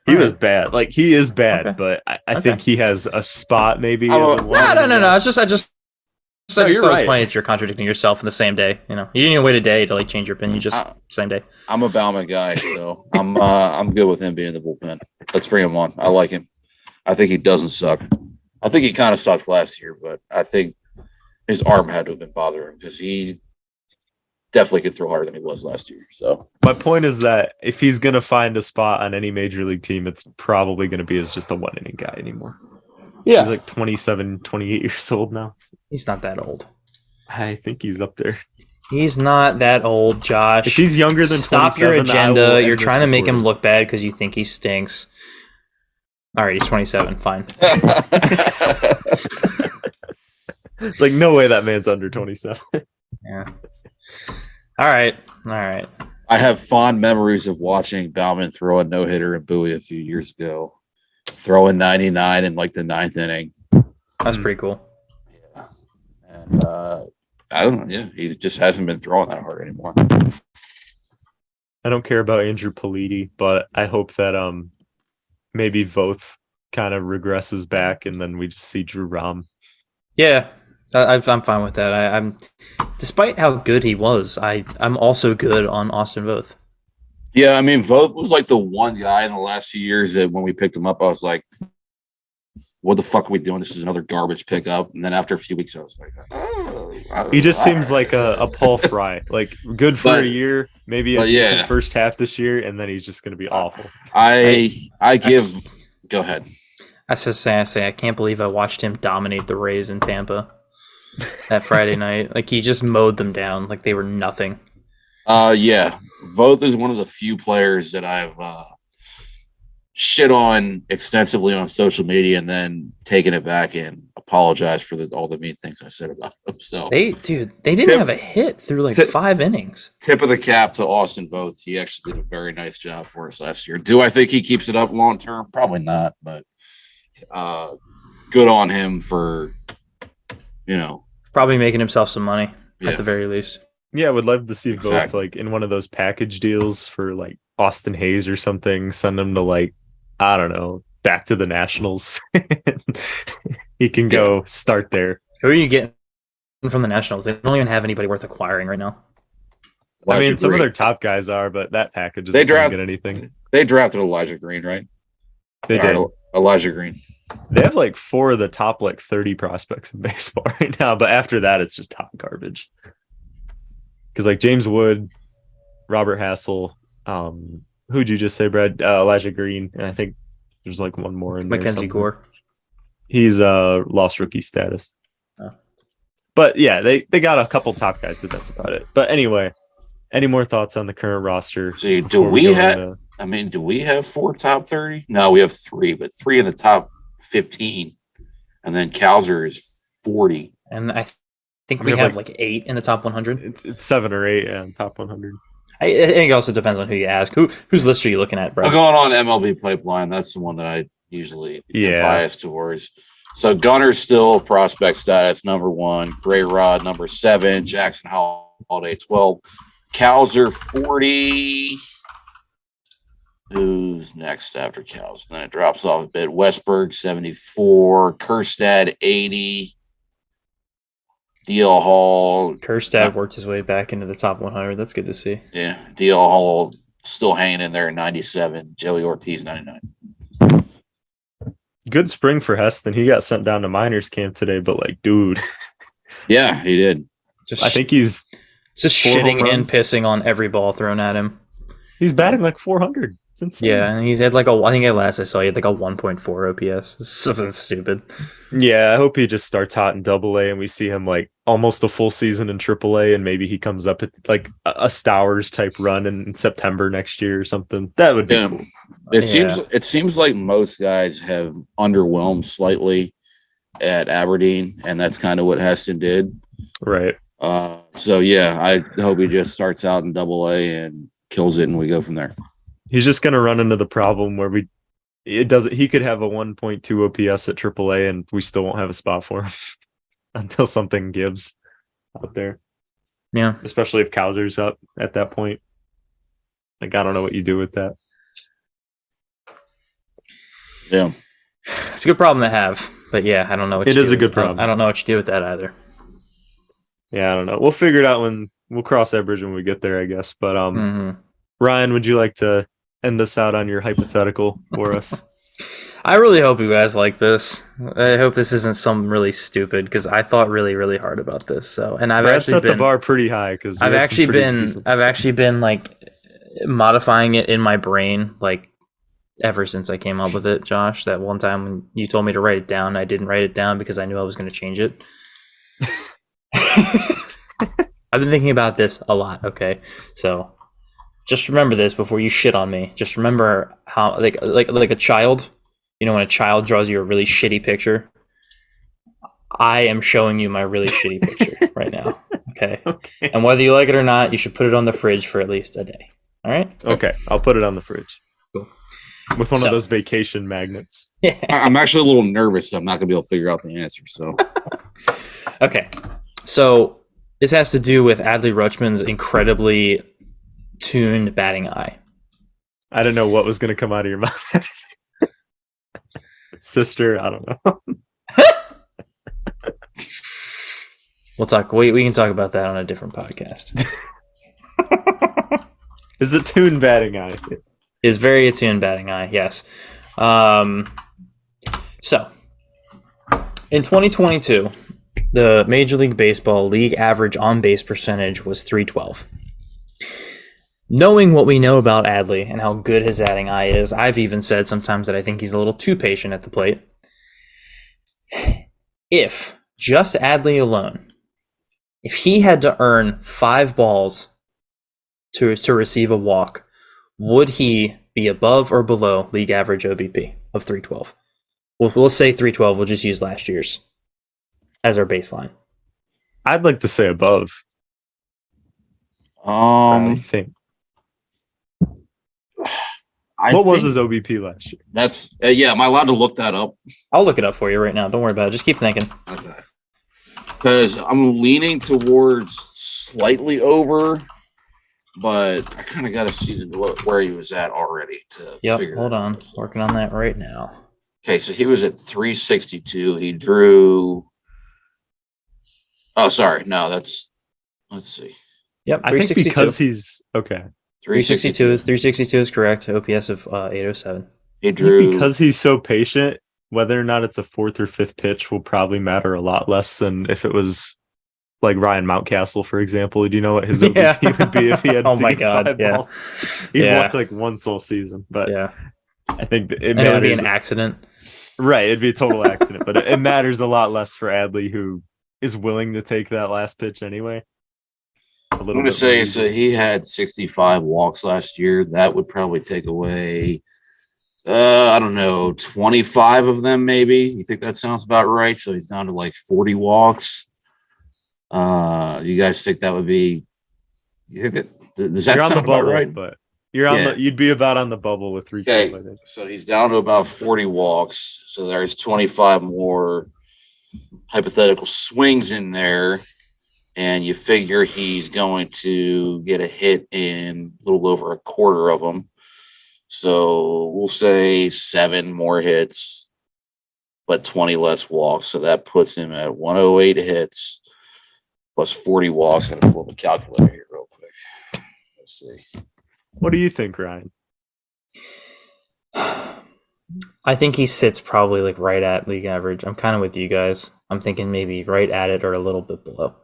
He was bad. Like, he is bad, Okay. but I Okay. think he has a spot maybe Oh, as a No. guy. It's just I just No, thought you're it was right. funny that you're contradicting yourself in the same day. You know, you didn't even wait a day to like change your opinion. You just same day. I'm a Bauman guy, so I'm good with him being in the bullpen. Let's bring him on. I like him. I think he doesn't suck. I think he kind of sucked last year, but I think his arm had to have been bothering him because he definitely could throw harder than he was last year. So My point is that if he's going to find a spot on any major league team, it's probably going to be as just a 1 inning guy anymore. Yeah. He's like 27, 28 years old now. He's not that old. I think he's up there. He's not that old, Josh. If he's younger than Stop your 27, I will agenda. end You're this trying to make him recording. look bad because you think he stinks. All right, he's 27. Fine. It's like, no way that man's under 27. Yeah. All right. I have fond memories of watching Bauman throw a no hitter in Bowie a few years ago, throwing 99 in like the 9th inning. That's pretty cool. Yeah, and I don't know. Yeah, he just hasn't been throwing that hard anymore. I don't care about Andrew Politi, but I hope that maybe Voth kind of regresses back and then we just see Drew Rom. Yeah, I'm fine with that. I'm, despite how good he was, I'm also good on Austin Voth. Yeah, I mean, Voth was like the one guy in the last few years that when we picked him up, I was like, what the fuck are we doing? This is another garbage pickup. And then after a few weeks, I was like, He just seems like a Paul Fry, like good for a year, maybe a decent first half this year, and then he's just going to be awful. Go ahead. I say I can't believe I watched him dominate the Rays in Tampa that Friday night. Like he just mowed them down like they were nothing. Yeah, Voth is one of the few players that I've shit on extensively on social media and then taken it back and apologized for all the mean things I said about him. So they didn't have a hit through like 5 innings. Tip of the cap to Austin Voth. He actually did a very nice job for us last year. Do I think he keeps it up long term? Probably not, but good on him for, probably making himself some money at the very least. Yeah, I would love to see Exactly. Voth like in one of those package deals for like Austin Hayes or something. Send him to like, I don't know, back to the Nationals. He can go start there. Who are you getting from the Nationals? They don't even have anybody worth acquiring right now. I mean, some of their top guys are, but that package They isn't going to draft- get anything. They drafted Elijah Green, right? They did. Elijah Green. They have like 4 of the top like 30 prospects in baseball right now, but after that, it's just hot garbage. Because like James Wood, Robert Hassel, who'd you just say, Brad? Elijah Green, and I think there's like one more in there. Mackenzie Gore. He's lost rookie status. Oh. But yeah, they got a couple top guys, but that's about it. But anyway, any more thoughts on the current roster? See, do we have 4 top 30? No, we have 3, but 3 in the top 15. And then Kowser is 40. And I think we have like 8 in the top 100. It's 7 or 8 in top 100. I think it also depends on who you ask. Whose list are you looking at, bro? I'm going on MLB Pipeline. That's the one that I usually am biased towards. So Gunner's still prospect status number 1, Gray Rod number 7, Jackson Holiday 12, Kowser 40. Who's next after Kowser? Then it drops off a bit. Westberg 74, Kerstad 80. DL Hall. Kerstad worked his way back into the top 100. That's good to see. Yeah, DL Hall still hanging in there at 97. Joey Ortiz 99. Good spring for Heston. He got sent down to minors camp today, but like, dude. Yeah, he did. I think he's just shitting and pissing on every ball thrown at him. He's batting like 400. It's insane. Yeah, and he's had like I think at last I saw he had like a 1.4 OPS. Something stupid. Yeah, I hope he just starts hot in Double A and we see him like almost a full season in Triple A, and maybe he comes up at like a Stowers type run in September next year or something. That would be Yeah. cool. It seems like most guys have underwhelmed slightly at Aberdeen, and that's kind of what Heston did. Right. So yeah, I hope he just starts out in Double A and kills it, and we go from there. He's just gonna run into the problem where he could have a 1.2 OPS at Triple A and we still won't have a spot for him until something gives out there. Yeah. Especially if Cowser's up at that point. Like I don't know what you do with that. Yeah. It's a good problem to have, but yeah, I don't know what It you is do a good with- problem. I don't know what you do with that either. Yeah, I don't know. We'll figure it out when we'll cross that bridge when we get there, I guess. But Mhm. Ryan, would you like to end us out on your hypothetical for us? I really hope you guys like this. I hope this isn't something really stupid because I thought really, really hard about this. So, and I've Brad actually set the been, bar pretty high because I've actually been like modifying it in my brain like ever since I came up with it, Josh. That one time when you told me to write it down, I didn't write it down because I knew I was going to change it. I've been thinking about this a lot. Okay, so just remember this before you shit on me. Just remember how like a child. You know, when a child draws you a really shitty picture, I am showing you my really shitty picture right now. Okay. Okay. And whether you like it or not, you should put it on the fridge for at least a day. All right. Okay, I'll put it on the fridge. Cool. With one So- of those vacation magnets. I'm actually a little nervous. So I'm not gonna be able to figure out the answer. So Okay. So this has to do with Adley Rutschman's incredibly tuned batting eye. I don't know what was going to come out of your mouth. Sister, I don't know. We'll talk. We can talk about that on a different podcast. Is it tuned batting eye? Is very attuned batting eye. Yes. So in 2022, the Major League Baseball league average on base percentage was 312. Knowing what we know about Adley and how good his batting eye is, I've even said sometimes that I think he's a little too patient at the plate. If just Adley alone, if he had to earn 5 balls to receive a walk, would he be above or below league average OBP of 312? We'll say 312. We'll just use last year's as our baseline. I'd like to say above. I think. What was his OBP last year? That's yeah. Am I allowed to look that up? I'll look it up for you right now. Don't worry about it. Just keep thinking. Okay. Because I'm leaning towards slightly over, but I kind of got to see where he was at already to Yep. figure. Hold that on. out. Working on that right now. Okay, so he was at 362. He drew. Oh, sorry. No, that's. Let's see. Yep. I think because he's okay. 362 is correct. OPS of 807. He drew Because he's so patient, whether or not it's a 4th or 5th pitch will probably matter a lot less than if it was like Ryan Mountcastle, for example. Do you know what his OBP would be if he had Oh to my get God, 5 yeah. balls? He'd Yeah. walk like once all season, but Yeah. I think it And it would be matters. an accident. Right, it'd be a total accident, but it matters a lot less for Adley, who is willing to take that last pitch anyway. I'm going to say so. He had 65 walks last year. That would probably take away, I don't know, 25 of them, maybe. You think that sounds about right? So he's down to like 40 walks. You guys think that would be? You think that does that You're on sound the bubble, about right? but you're on the. You'd be about on the bubble with 3 Okay, I think. so he's down to about 40 walks. So there's 25 more hypothetical swings in there. And you figure he's going to get a hit in a little over a quarter of them. So we'll say 7 more hits, but 20 less walks. So that puts him at 108 hits plus 40 walks. I'm going to pull up a calculator here real quick. Let's see. What do you think, Ryan? I think he sits probably like right at league average. I'm kind of with you guys. I'm thinking maybe right at it or a little bit below.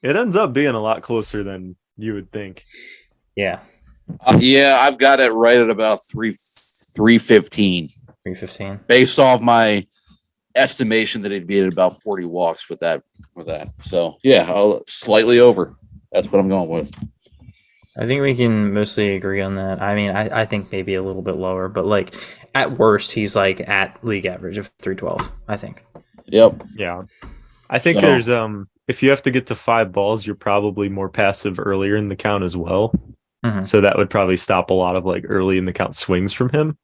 It ends up being a lot closer than you would think. Yeah. Yeah, I've got it right at about 315, 315. based off my estimation that he'd be at about 40 walks with that. So yeah, I'll slightly over. That's what I'm going with. I think we can mostly agree on that. I mean, I think maybe a little bit lower, but like at worst, he's like at league average of 312. I think. Yep. Yeah. I think So there's if you have to get to 5 balls, you're probably more passive earlier in the count as well. Mhm. So that would probably stop a lot of like early in the count swings from him.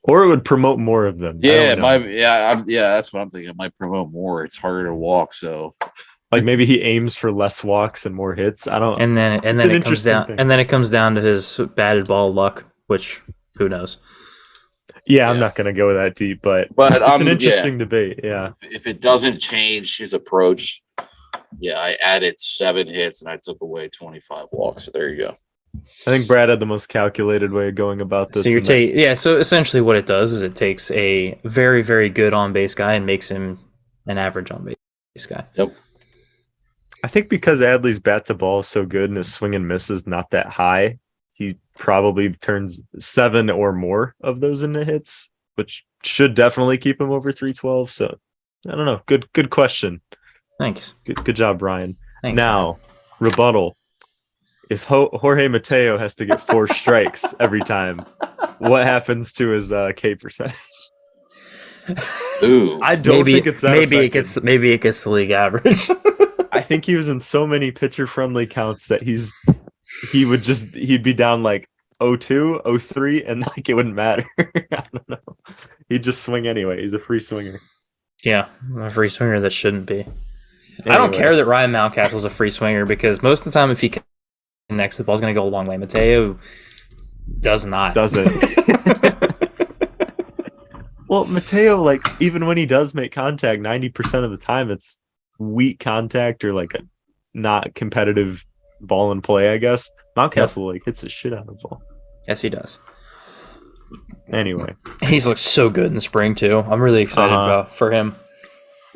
Or it would promote more of them. I yeah, don't it know. might. Yeah, that's what I'm thinking. It might promote more. It's harder to walk, so Like maybe he aims for less walks and more hits. I don't And It's then an it comes interesting down thing. and then it comes down to his batted ball luck, which who knows. Yeah, I'm yeah. not gonna go that deep, but But it's an yeah. interesting debate. Yeah. If it doesn't change his approach, yeah, I added 7 hits and I took away 25 walks. So there you go. I think Brad had the most calculated way of going about So this, and that so essentially what it does is it takes a very, very good on base guy and makes him an average on base guy. Yep. I think because Adley's bat to ball is so good and his swing and miss is not that high, he probably turns 7 or more of those into hits, which should definitely keep him over 312. So I don't know. Good question. Thanks. Good job, Brian. Thanks. Now, rebuttal. If Jorge Mateo has to get 4 strikes every time, what happens to his K percentage? Ooh. I don't think it's that maybe effective. maybe it gets the league average. I think he was in so many pitcher friendly counts that he'd be down like 0-2, 0-3, and like it wouldn't matter. I don't know. He'd just swing anyway. He's a free swinger. Yeah, a free swinger that shouldn't be. I don't care that Ryan Mountcastle's a free swinger because most of the time if he connects, the ball's going to go a long way. Mateo does not. Doesn't. Well, Mateo, like, even when he does make contact, 90% of the time it's weak contact or like a not competitive ball in play, I guess. Mountcastle like hits the shit out of the ball. Yes, he does. Anyway. He's looked so good in the spring too. I'm really excited for him.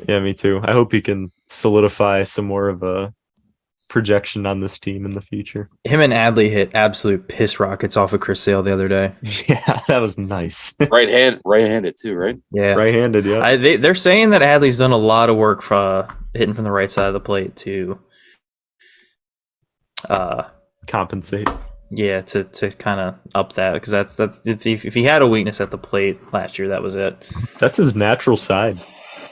Yeah, me too. I hope he can solidify some more of a projection on this team in the future. Him and Adley hit absolute piss rockets off of Chris Sale the other day. Yeah, that was nice. Right-handed too, right? Yeah, right-handed. Yeah, they're saying that Adley's done a lot of work for hitting from the right side of the plate to compensate. Yeah, to kind of up that because that's if he had a weakness at the plate last year, that was it. That's his natural side.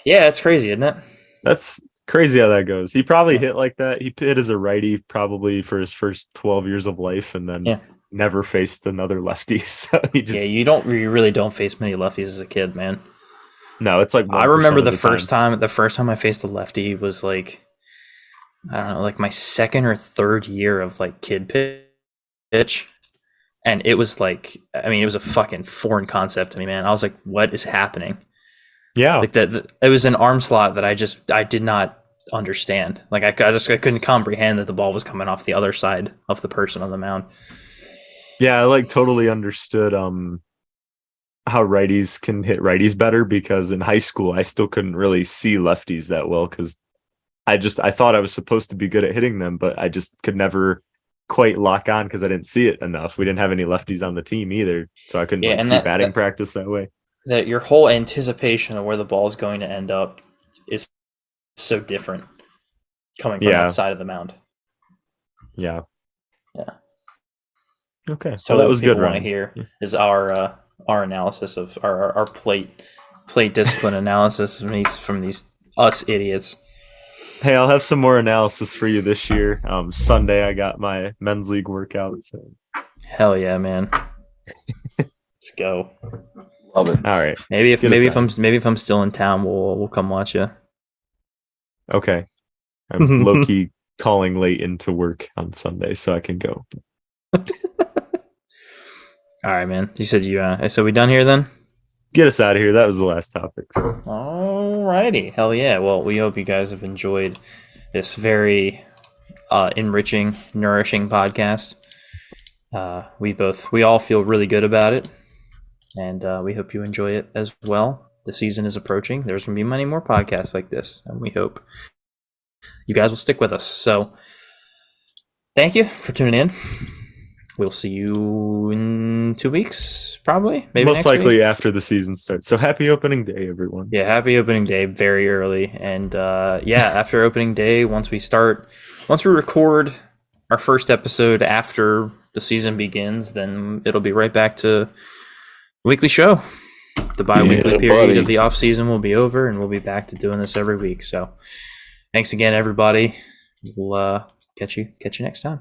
Yeah, it's crazy, isn't it? That's crazy how that goes. He probably hit like that. He hit as a righty probably for his first 12 years of life, and then never faced another lefty. So he just you really don't face many lefties as a kid, man. No, it's like I remember the first time I faced a lefty was like I don't know, like my second or third year of like kid pitch, and it was like I mean it was a fucking foreign concept to me, man. I was like, what is happening? Yeah, like that it was an arm slot that I did not understand. Like I couldn't comprehend that the ball was coming off the other side of the person on the mound. Yeah, I like totally understood how righties can hit righties better because in high school I still couldn't really see lefties that well because I thought I was supposed to be good at hitting them, but I just could never quite lock on because I didn't see it enough. We didn't have any lefties on the team either, so I couldn't see batting practice that way. That your whole anticipation of where the ball is going to end up is so different coming from that side of the mound. Yeah. Okay. So that was good. Want to hear is our analysis of our plate discipline analysis from these us idiots. Hey, I'll have some more analysis for you this year. Sunday I got my men's league workout. So. Hell yeah, man! Let's go. Love it. All right. Maybe if I'm still in town, we'll come watch you. Okay. I'm low key calling late into work on Sunday, so I can go. All right, man. You said so we done here then? Get us out of here. That was the last topic. So. All righty. Hell yeah. Well, we hope you guys have enjoyed this very enriching, nourishing podcast. We all feel really good about it. And we hope you enjoy it as well. The season is approaching. There's going to be many more podcasts like this, and we hope you guys will stick with us. So, thank you for tuning in. we'll see you in 2 weeks, probably. Maybe Most next likely week. after the season starts. So happy opening day, everyone. Yeah, happy opening day, very early. And after opening day, once we record our first episode after the season begins, then it'll be right back to weekly show. The bi-weekly Yeah, period buddy. of the off season will be over, and we'll be back to doing this every week. So thanks again, everybody. We'll catch you next time.